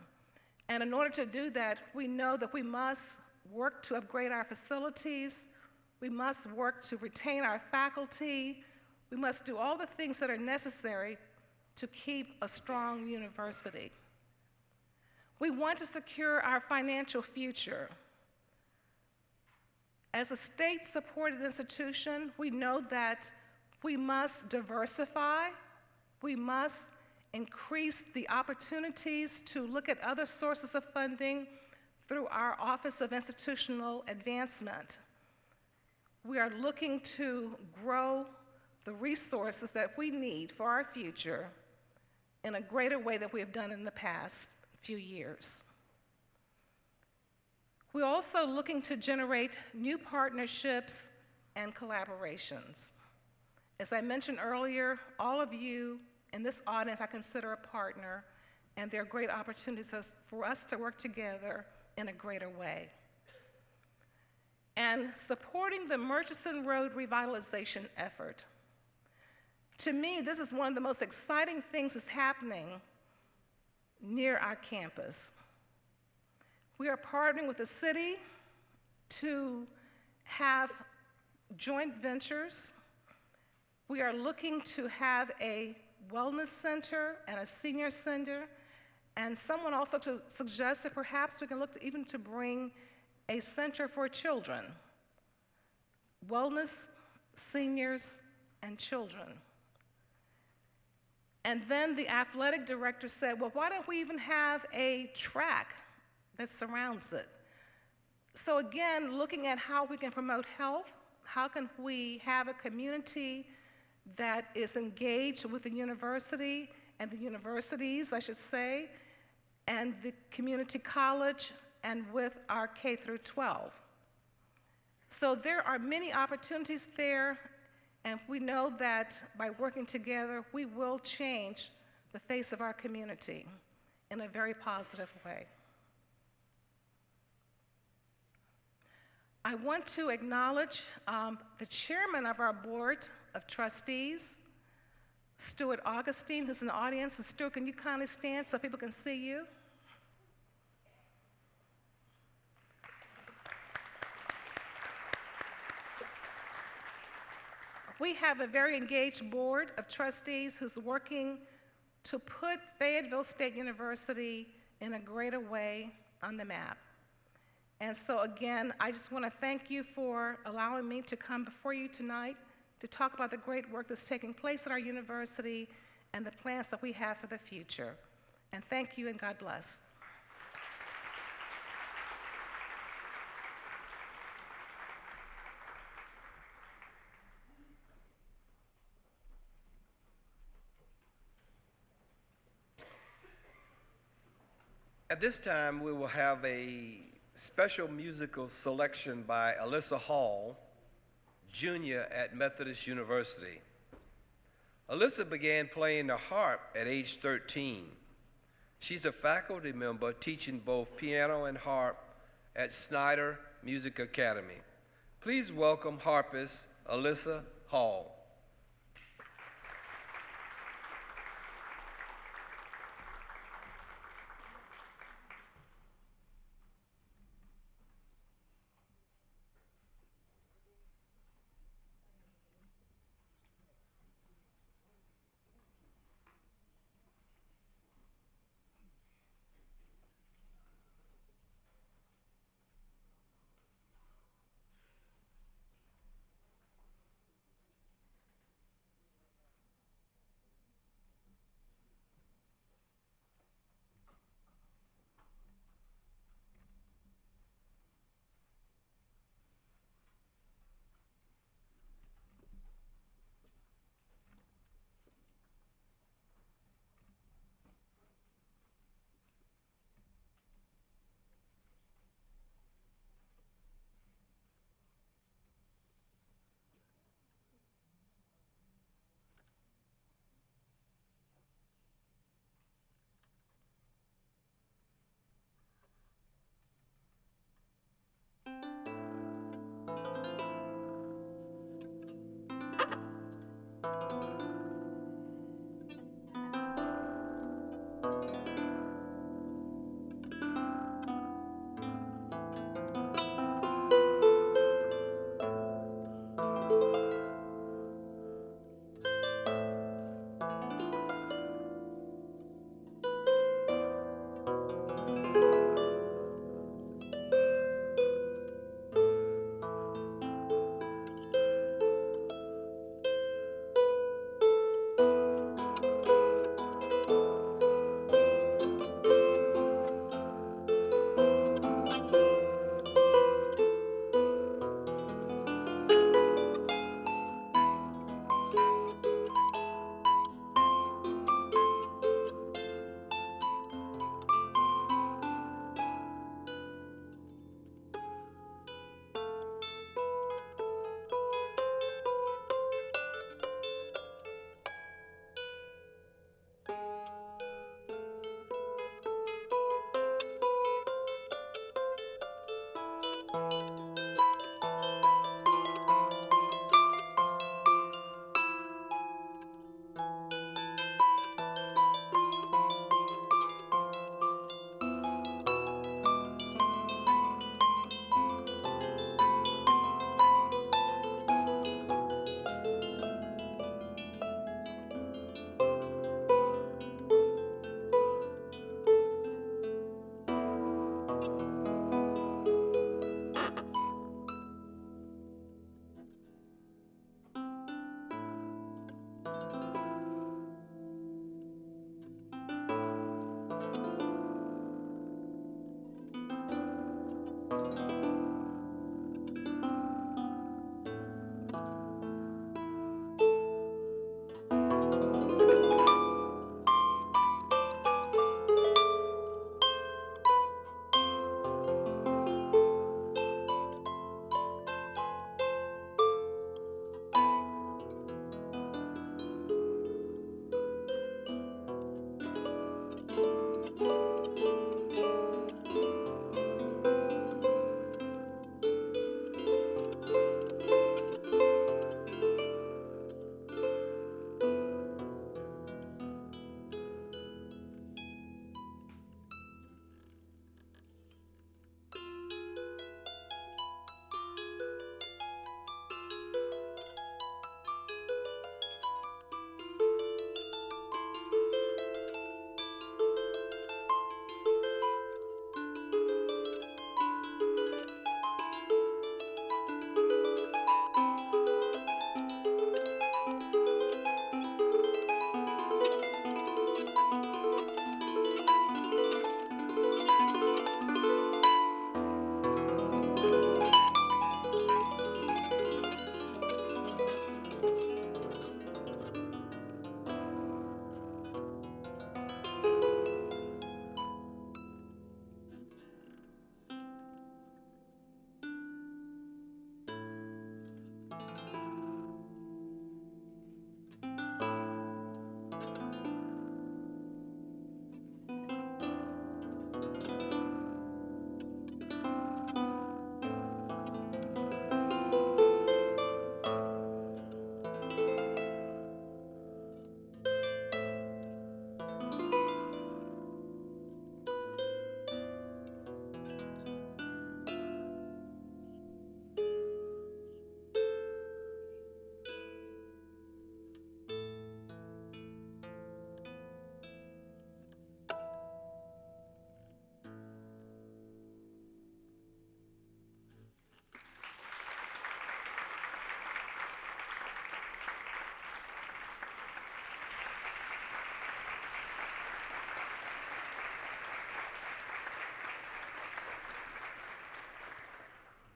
And in order to do that, we know that we must work to upgrade our facilities. We must work to retain our faculty. We must do all the things that are necessary to keep a strong university. We want to secure our financial future. As a state-supported institution, we know that we must diversify, we must increase the opportunities to look at other sources of funding through our Office of Institutional Advancement. We are looking to grow the resources that we need for our future in a greater way than we have done in the past few years. We're also looking to generate new partnerships and collaborations. As I mentioned earlier, all of you in this audience I consider a partner, and there are great opportunities for us to work together in a greater way. And supporting the Murchison Road revitalization effort. To me, this is one of the most exciting things that's happening near our campus. We are partnering with the city to have joint ventures. We are looking to have a wellness center and a senior center, and someone also to suggest that perhaps we can look to even to bring a center for children. Wellness, seniors, and children. And then the athletic director said, well, why don't we even have a track that surrounds it? So again, looking at how we can promote health, how can we have a community that is engaged with the university and the universities, I should say, and the community college, and with our K through 12. So there are many opportunities there, and we know that by working together, we will change the face of our community in a very positive way. I want to acknowledge the chairman of our board of trustees, Stuart Augustine, who's in the audience. And Stuart, can you kindly stand so people can see you? We have a very engaged board of trustees who's working to put Fayetteville State University in a greater way on the map. And so again, I just want to thank you for allowing me to come before you tonight to talk about the great work that's taking place at our university and the plans that we have for the future. And thank you, and God bless. At this time, we will have a special musical selection by Alyssa Hall, Jr. at Methodist University. Alyssa began playing the harp at age 13. She's a faculty member teaching both piano and harp at Snyder Music Academy. Please welcome harpist Alyssa Hall.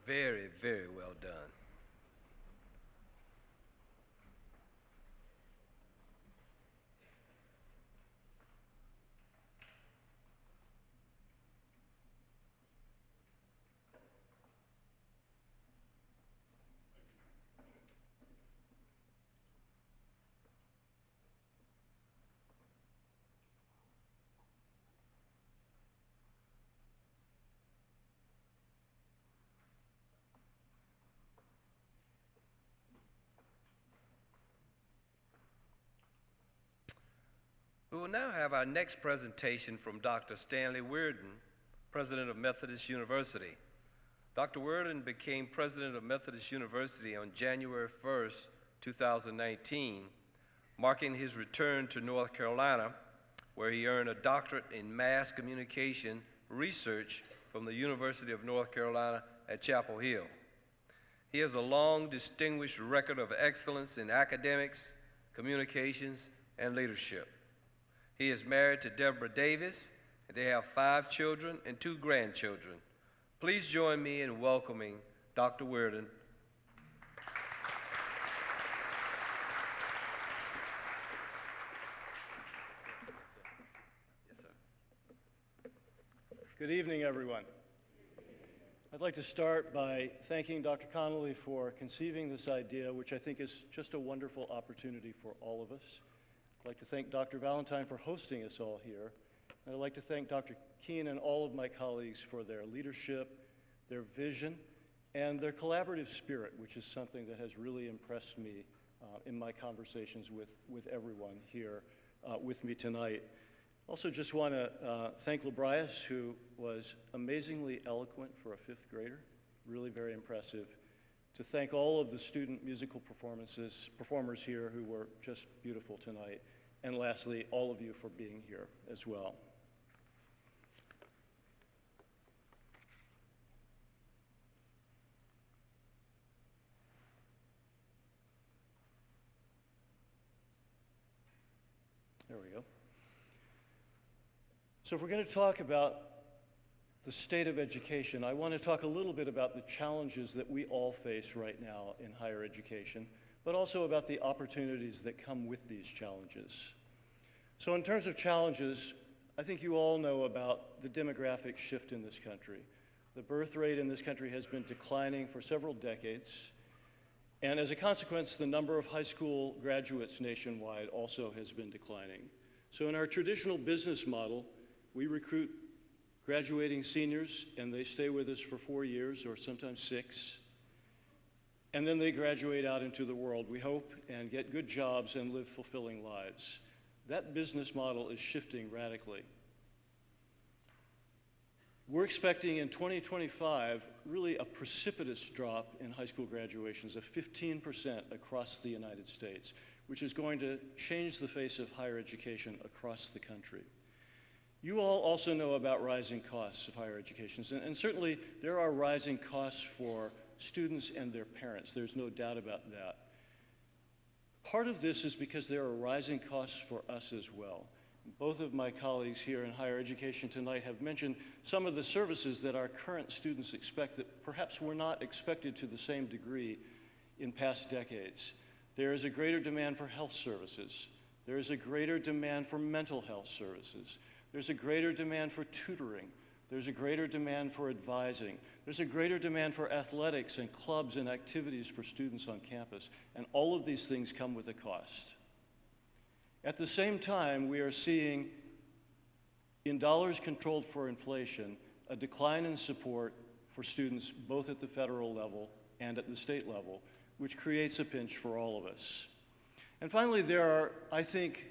Very, very well done. will now have our next presentation from Dr. Stanley Weirden, President of Methodist University. Dr. Weirden became President of Methodist University on January 1st, 2019, marking his return to North Carolina, where he earned a doctorate in mass communication research from the University of North Carolina at Chapel Hill. He has a long, distinguished record of excellence in academics, communications, and leadership. He is married to Deborah Davis, and they have 5 children and 2 grandchildren. Please join me in welcoming Dr. Weirden. Yes, sir. Good evening, everyone. I'd like to start by thanking Dr. Connolly for conceiving this idea, which I think is just a wonderful opportunity for all of us. I'd like to thank Dr. Valentine for hosting us all here. And I'd like to thank Dr. Keene and all of my colleagues for their leadership, their vision, and their collaborative spirit, which is something that has really impressed me in my conversations with everyone here with me tonight. Also just want to thank Librias, who was amazingly eloquent for a 5th grader, really very impressive. To thank all of the student musical performers here who were just beautiful tonight. And lastly, all of you for being here as well. There we go. So if we're going to talk about the state of education, I want to talk a little bit about the challenges that we all face right now in higher education, but also about the opportunities that come with these challenges. So in terms of challenges, I think you all know about the demographic shift in this country. The birth rate in this country has been declining for several decades, and as a consequence, the number of high school graduates nationwide also has been declining. So in our traditional business model, we recruit graduating seniors, and they stay with us for 4 years or sometimes 6. And then they graduate out into the world, we hope, and get good jobs and live fulfilling lives. That business model is shifting radically. We're expecting in 2025 really a precipitous drop in high school graduations of 15% across the United States, which is going to change the face of higher education across the country. You all also know about rising costs of higher education, and certainly there are rising costs for students and their parents. There's no doubt about that. Part of this is because there are rising costs for us as well. Both of my colleagues here in higher education tonight have mentioned some of the services that our current students expect that perhaps were not expected to the same degree in past decades. There is a greater demand for health services. There is a greater demand for mental health services. There's a greater demand for tutoring. There's a greater demand for advising. There's a greater demand for athletics and clubs and activities for students on campus. And all of these things come with a cost. At the same time, we are seeing, in dollars controlled for inflation, a decline in support for students both at the federal level and at the state level, which creates a pinch for all of us. And finally, there are, I think,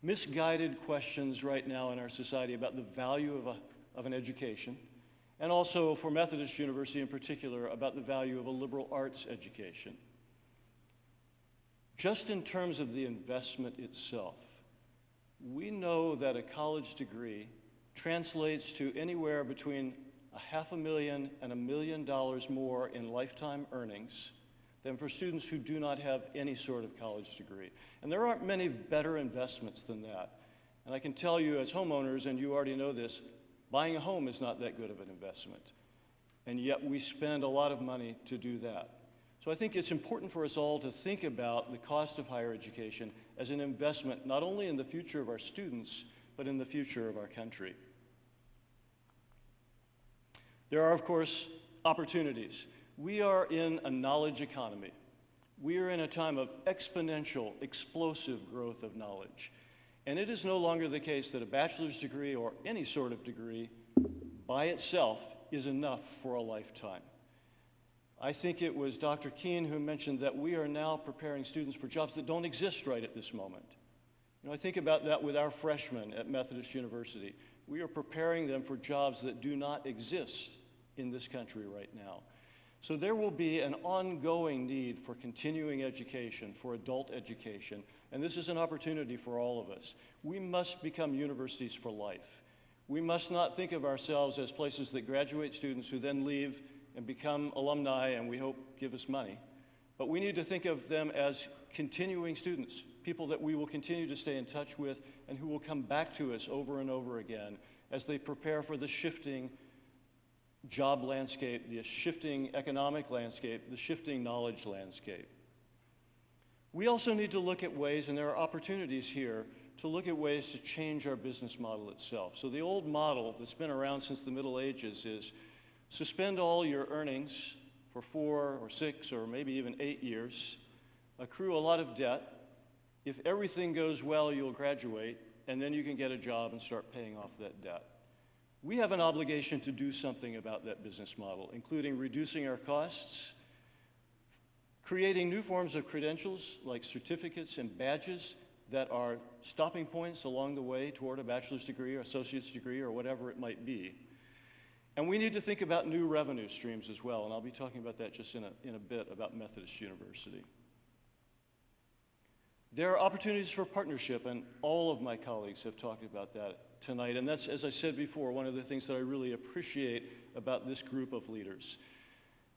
misguided questions right now in our society about the value of an education, and also for Methodist University in particular, about the value of a liberal arts education. Just in terms of the investment itself, we know that a college degree translates to anywhere between $500,000 and $1 million more in lifetime earnings than for students who do not have any sort of college degree. And there aren't many better investments than that. And I can tell you as homeowners, and you already know this, buying a home is not that good of an investment. And yet we spend a lot of money to do that. So I think it's important for us all to think about the cost of higher education as an investment, not only in the future of our students, but in the future of our country. There are, of course, opportunities. We are in a knowledge economy. We are in a time of exponential, explosive growth of knowledge. And it is no longer the case that a bachelor's degree or any sort of degree by itself is enough for a lifetime. I think it was Dr. Keene who mentioned that we are now preparing students for jobs that don't exist right at this moment. I think about that with our freshmen at Methodist University. We are preparing them for jobs that do not exist in this country right now. So there will be an ongoing need for continuing education, for adult education, and this is an opportunity for all of us. We must become universities for life. We must not think of ourselves as places that graduate students who then leave and become alumni and we hope give us money. But we need to think of them as continuing students, people that we will continue to stay in touch with and who will come back to us over and over again as they prepare for the shifting job landscape, the shifting economic landscape, the shifting knowledge landscape. We also need to look at ways, and there are opportunities here, to look at ways to change our business model itself. So the old model that's been around since the Middle Ages is suspend all your earnings for 4 or 6 or maybe even 8 years, accrue a lot of debt. If everything goes well, you'll graduate, and then you can get a job and start paying off that debt. We have an obligation to do something about that business model, including reducing our costs, creating new forms of credentials like certificates and badges that are stopping points along the way toward a bachelor's degree or associate's degree or whatever it might be. And we need to think about new revenue streams as well, and I'll be talking about that just in a bit about Methodist University. There are opportunities for partnership, and all of my colleagues have talked about that tonight, and that's, as I said before, one of the things that I really appreciate about this group of leaders.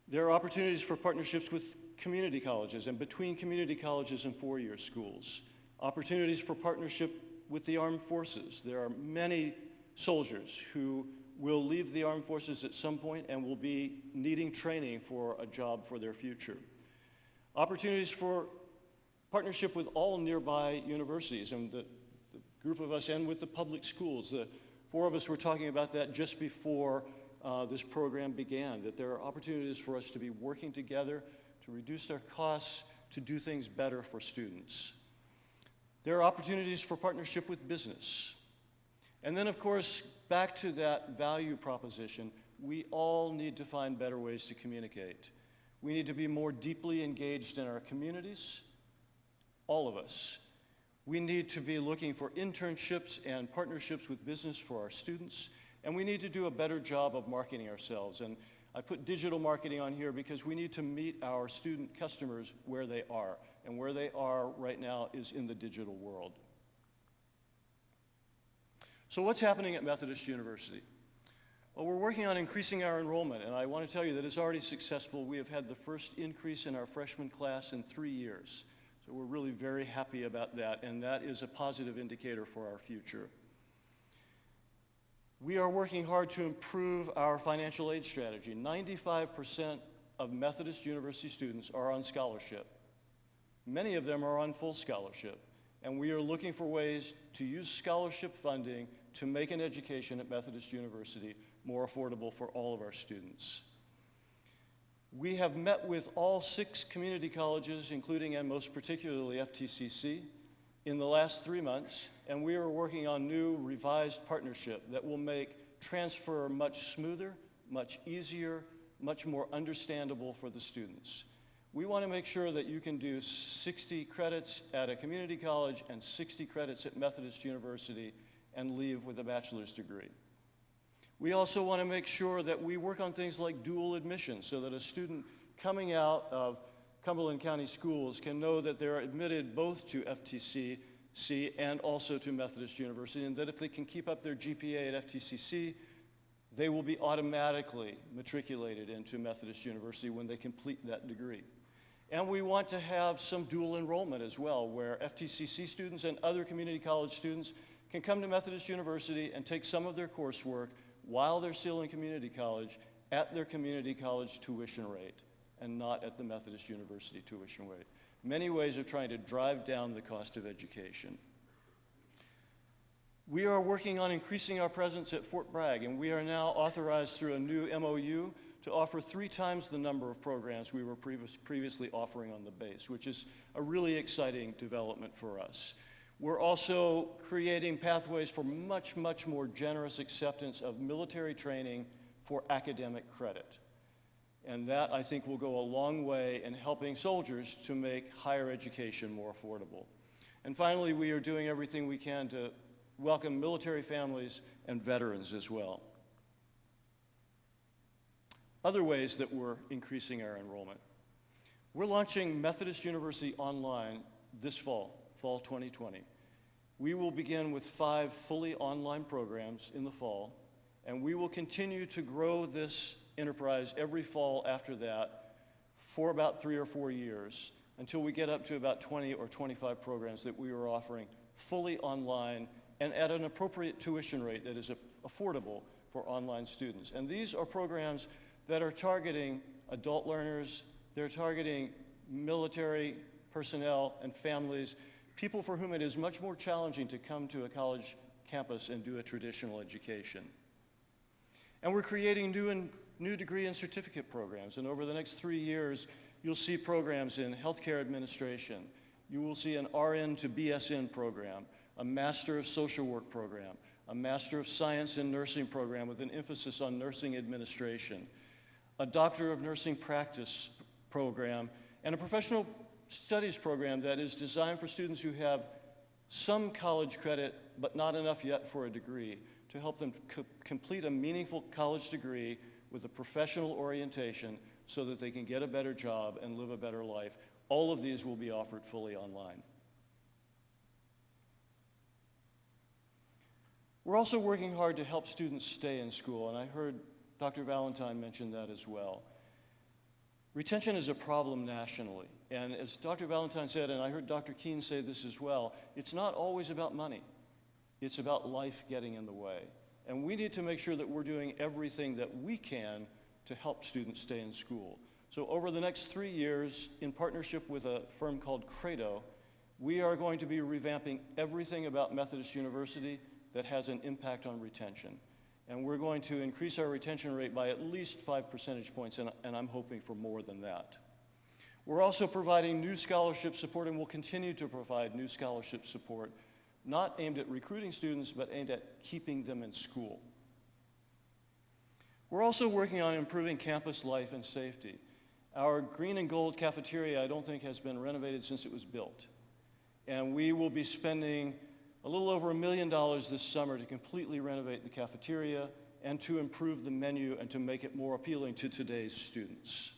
There are opportunities for partnerships with community colleges and between community colleges and four-year schools. Opportunities for partnership with the armed forces. There are many soldiers who will leave the armed forces at some point and will be needing training for a job for their future. Opportunities for partnership with all nearby universities, and the group of us, and with the public schools. The 4 of us were talking about that just before this program began, that there are opportunities for us to be working together to reduce our costs, to do things better for students. There are opportunities for partnership with business. And then, of course, back to that value proposition, we all need to find better ways to communicate. We need to be more deeply engaged in our communities, all of us. We need to be looking for internships and partnerships with business for our students, and we need to do a better job of marketing ourselves. And I put digital marketing on here because we need to meet our student customers where they are, and where they are right now is in the digital world. So what's happening at Methodist University? Well, we're working on increasing our enrollment, and I want to tell you that it's already successful. We have had the first increase in our freshman class in 3 years. So we're really very happy about that, and that is a positive indicator for our future. We are working hard to improve our financial aid strategy. 95% of Methodist University students are on scholarship. Many of them are on full scholarship, and we are looking for ways to use scholarship funding to make an education at Methodist University more affordable for all of our students. We have met with all 6 community colleges, including and most particularly FTCC, in the last 3 months, and we are working on new revised partnership that will make transfer much smoother, much easier, much more understandable for the students. We want to make sure that you can do 60 credits at a community college and 60 credits at Methodist University and leave with a bachelor's degree. We also want to make sure that we work on things like dual admission so that a student coming out of Cumberland County Schools can know that they're admitted both to FTCC and also to Methodist University, and that if they can keep up their GPA at FTCC, they will be automatically matriculated into Methodist University when they complete that degree. And we want to have some dual enrollment as well, where FTCC students and other community college students can come to Methodist University and take some of their coursework while they're still in community college at their community college tuition rate and not at the Methodist University tuition rate. Many ways of trying to drive down the cost of education. We are working on increasing our presence at Fort Bragg, and we are now authorized through a new MOU to offer 3 times the number of programs we were previously offering on the base, which is a really exciting development for us. We're also creating pathways for much, much more generous acceptance of military training for academic credit. And that, I think, will go a long way in helping soldiers to make higher education more affordable. And finally, we are doing everything we can to welcome military families and veterans as well. Other ways that we're increasing our enrollment. We're launching Methodist University Online this fall 2020. We will begin with 5 fully online programs in the fall, and we will continue to grow this enterprise every fall after that for about 3 or 4 years until we get up to about 20 or 25 programs that we are offering fully online and at an appropriate tuition rate that is affordable for online students. And these are programs that are targeting adult learners, they're targeting military personnel and families, people for whom it is much more challenging to come to a college campus and do a traditional education. And we're creating new degree and certificate programs, and over the next 3 years, you'll see programs in healthcare administration, you will see an RN to BSN program, a Master of Social Work program, a Master of Science in Nursing program with an emphasis on nursing administration, a Doctor of Nursing Practice program, and a professional studies program that is designed for students who have some college credit but not enough yet for a degree, to help them complete a meaningful college degree with a professional orientation so that they can get a better job and live a better life. All of these will be offered fully online. We're also working hard to help students stay in school, and I heard Dr. Valentine mention that as well. Retention is a problem nationally, and as Dr. Valentine said, and I heard Dr. Keene say this as well, it's not always about money. It's about life getting in the way. And we need to make sure that we're doing everything that we can to help students stay in school. So over the next 3 years, in partnership with a firm called Credo, we are going to be revamping everything about Methodist University that has an impact on retention. And we're going to increase our retention rate by at least 5 percentage points, and I'm hoping for more than that. We're also providing new scholarship support, and will continue to provide new scholarship support, not aimed at recruiting students, but aimed at keeping them in school. We're also working on improving campus life and safety. Our green and gold cafeteria, I don't think, has been renovated since it was built. And we will be spending a little over $1 million this summer to completely renovate the cafeteria and to improve the menu and to make it more appealing to today's students.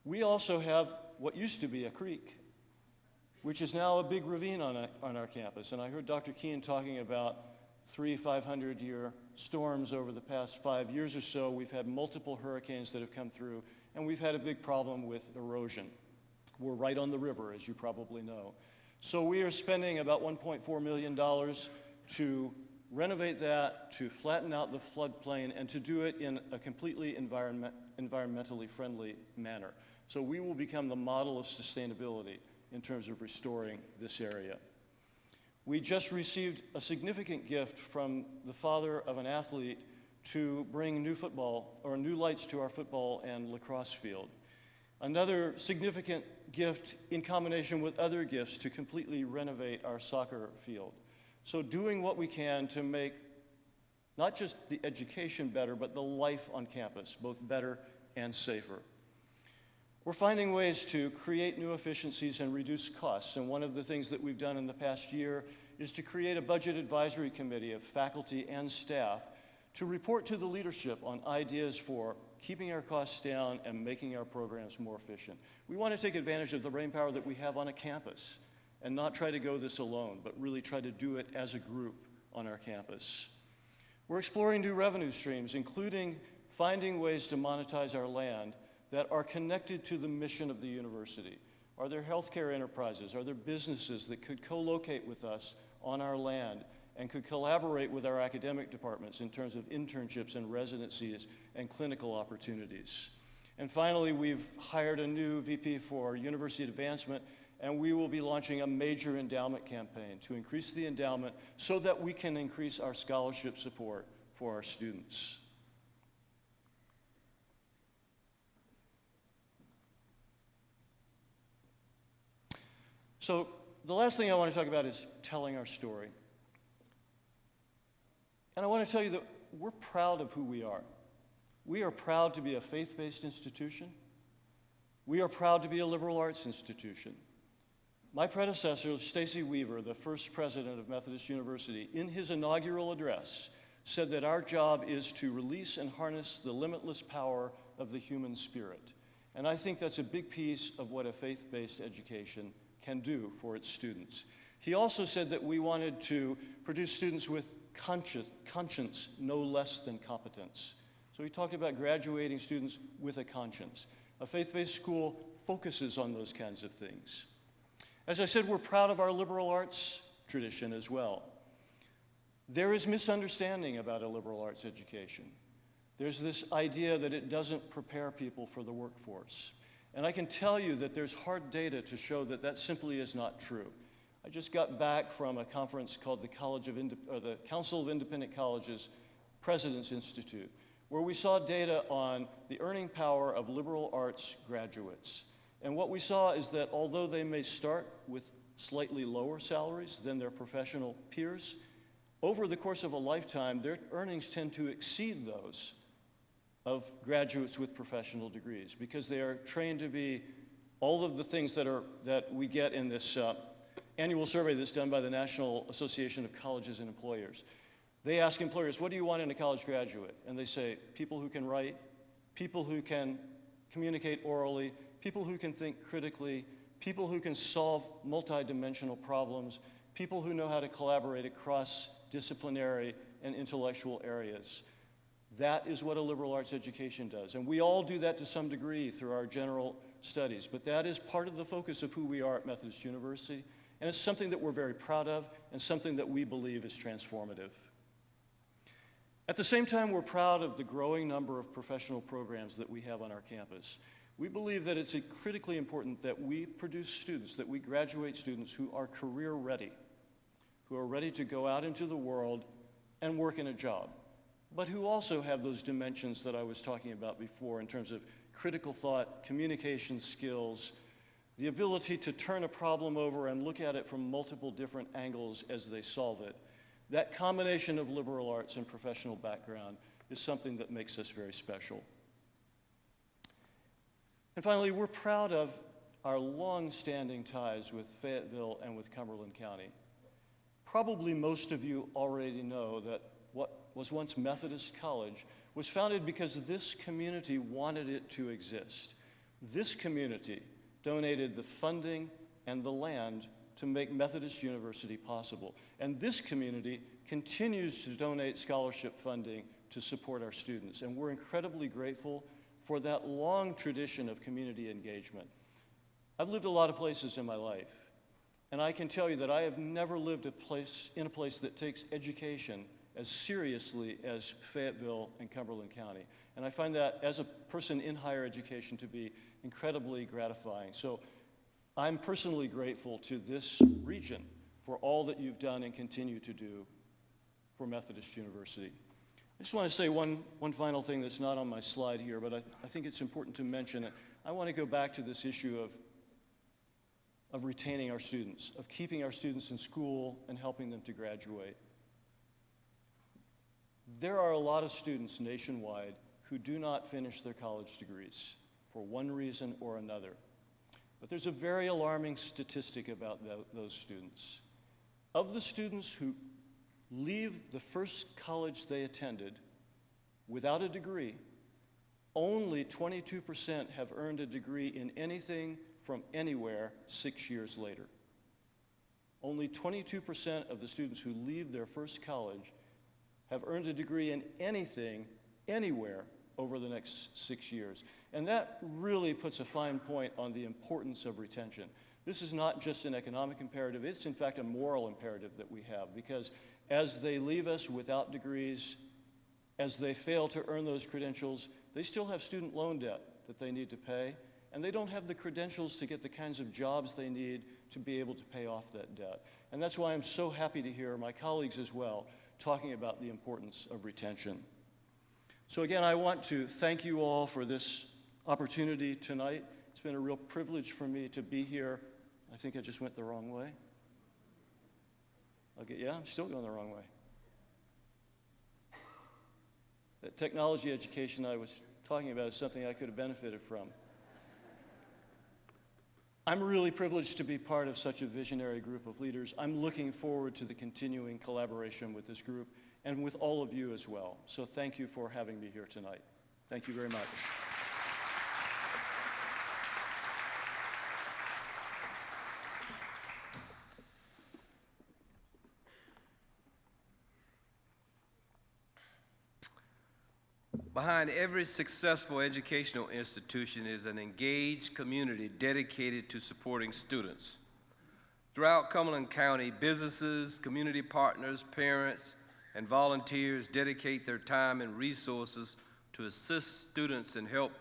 We also have what used to be a creek, which is now a big ravine on our campus. And I heard Dr. Keene talking about 3 500-year storms over the past 5 years or so. We've had multiple hurricanes that have come through, and we've had a big problem with erosion. We're right on the river, as you probably know. So we are spending about $1.4 million to renovate that, to flatten out the floodplain, and to do it in a completely environmentally friendly manner. So we will become the model of sustainability in terms of restoring this area. We just received a significant gift from the father of an athlete to bring new lights to our football and lacrosse field. Another significant gift in combination with other gifts to completely renovate our soccer field. So doing what we can to make not just the education better, but the life on campus both better and safer. We're finding ways to create new efficiencies and reduce costs, and one of the things that we've done in the past year is to create a budget advisory committee of faculty and staff to report to the leadership on ideas for keeping our costs down and making our programs more efficient. We want to take advantage of the brainpower that we have on a campus and not try to go this alone, but really try to do it as a group on our campus. We're exploring new revenue streams, including finding ways to monetize our land that are connected to the mission of the university. Are there healthcare enterprises? Are there businesses that could co-locate with us on our land and could collaborate with our academic departments in terms of internships and residencies and clinical opportunities? And finally, we've hired a new VP for university advancement, and we will be launching a major endowment campaign to increase the endowment so that we can increase our scholarship support for our students. So the last thing I want to talk about is telling our story. And I want to tell you that we're proud of who we are. We are proud to be a faith-based institution. We are proud to be a liberal arts institution. My predecessor, Stacy Weaver, the first president of Methodist University, in his inaugural address, said that our job is to release and harness the limitless power of the human spirit. And I think that's a big piece of what a faith-based education can do for its students. He also said that we wanted to produce students with conscience no less than competence. So he talked about graduating students with a conscience. A faith-based school focuses on those kinds of things. As I said, we're proud of our liberal arts tradition as well. There is misunderstanding about a liberal arts education. There's this idea that it doesn't prepare people for the workforce. And I can tell you that there's hard data to show that that simply is not true. I just got back from a conference called the Council of Independent Colleges President's Institute, where we saw data on the earning power of liberal arts graduates. And what we saw is that although they may start with slightly lower salaries than their professional peers, over the course of a lifetime, their earnings tend to exceed those of graduates with professional degrees, because they are trained to be all of the things that we get in this annual survey that's done by the National Association of Colleges and Employers. They ask employers, what do you want in a college graduate? And they say, people who can write, people who can communicate orally, people who can think critically, people who can solve multidimensional problems, people who know how to collaborate across disciplinary and intellectual areas. That is what a liberal arts education does. And we all do that to some degree through our general studies, but that is part of the focus of who we are at Methodist University, and it's something that we're very proud of and something that we believe is transformative. At the same time, we're proud of the growing number of professional programs that we have on our campus. We believe that it's critically important that we produce students, that we graduate students who are career ready, who are ready to go out into the world and work in a job, but who also have those dimensions that I was talking about before in terms of critical thought, communication skills, the ability to turn a problem over and look at it from multiple different angles as they solve it. That combination of liberal arts and professional background is something that makes us very special. And finally, we're proud of our long-standing ties with Fayetteville and with Cumberland County. Probably most of you already know that what was once Methodist College was founded because this community wanted it to exist. This community donated the funding and the land to make Methodist University possible. And this community continues to donate scholarship funding to support our students. And we're incredibly grateful for that long tradition of community engagement. I've lived a lot of places in my life, and I can tell you that I have never lived in a place that takes education as seriously as Fayetteville and Cumberland County. And I find that, as a person in higher education, to be incredibly gratifying. So I'm personally grateful to this region for all that you've done and continue to do for Methodist University. I just want to say one final thing that's not on my slide here, but I think it's important to mention it. I want to go back to this issue of retaining our students, of keeping our students in school and helping them to graduate. There are a lot of students nationwide who do not finish their college degrees for one reason or another. But there's a very alarming statistic about those students. Of the students who leave the first college they attended without a degree, only 22% have earned a degree in anything from anywhere 6 years later. Only 22% of the students who leave their first college have earned a degree in anything, anywhere, over the next 6 years. And that really puts a fine point on the importance of retention. This is not just an economic imperative, it's in fact a moral imperative that we have, because as they leave us without degrees, as they fail to earn those credentials, they still have student loan debt that they need to pay, and they don't have the credentials to get the kinds of jobs they need to be able to pay off that debt. And that's why I'm so happy to hear my colleagues as well talking about the importance of retention. So again, I want to thank you all for this opportunity tonight. It's been a real privilege for me to be here. I think I just went the wrong way. Okay, yeah, I'm still going the wrong way. That technology education I was talking about is something I could have benefited from. I'm really privileged to be part of such a visionary group of leaders. I'm looking forward to the continuing collaboration with this group and with all of you as well. So thank you for having me here tonight. Thank you very much. Behind every successful educational institution is an engaged community dedicated to supporting students. Throughout Cumberland County, businesses, community partners, parents, and volunteers dedicate their time and resources to assist students and help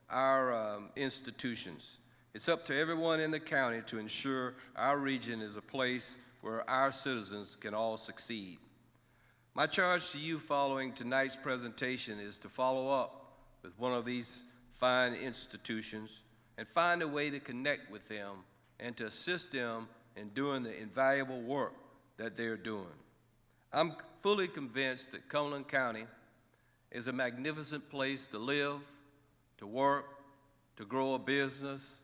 our institutions. It's up to everyone in the county to ensure our region is a place where our citizens can all succeed. My charge to you following tonight's presentation is to follow up with one of these fine institutions and find a way to connect with them and to assist them in doing the invaluable work that they're doing. I'm fully convinced that Cumberland County is a magnificent place to live, to work, to grow a business,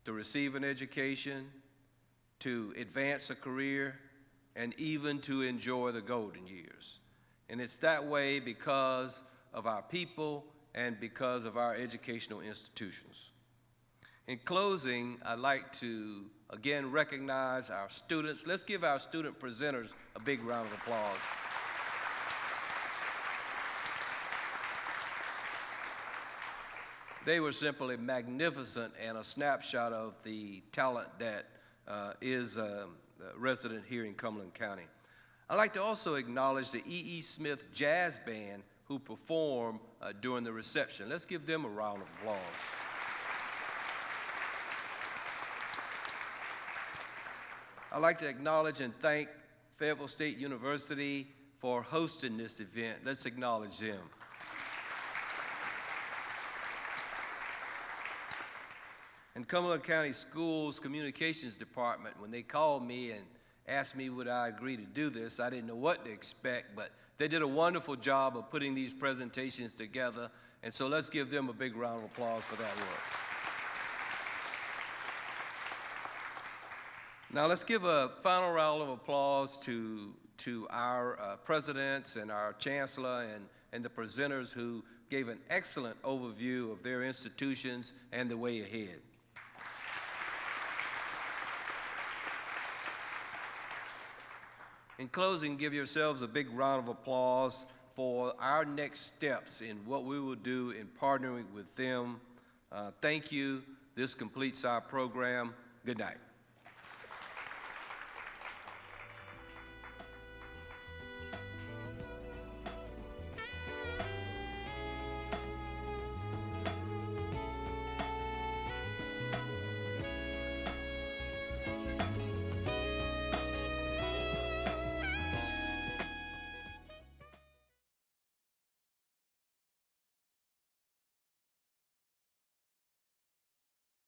to receive an education, to advance a career, and even to enjoy the golden years. And it's that way because of our people and because of our educational institutions. In closing, I'd like to again recognize our students. Let's give our student presenters a big round of applause. They were simply magnificent and a snapshot of the talent that is resident here in Cumberland County. I'd like to also acknowledge the E.E. Smith Jazz Band who performed during the reception. Let's give them a round of applause. I'd like to acknowledge and thank Fayetteville State University for hosting this event. Let's acknowledge them. And Cumberland County Schools Communications Department, when they called me and asked me would I agree to do this, I didn't know what to expect, but they did a wonderful job of putting these presentations together, and so let's give them a big round of applause for that work. Now let's give a final round of applause to our presidents and our chancellor and the presenters who gave an excellent overview of their institutions and the way ahead. In closing, give yourselves a big round of applause for our next steps in what we will do in partnering with them. Thank you. This completes our program. Good night.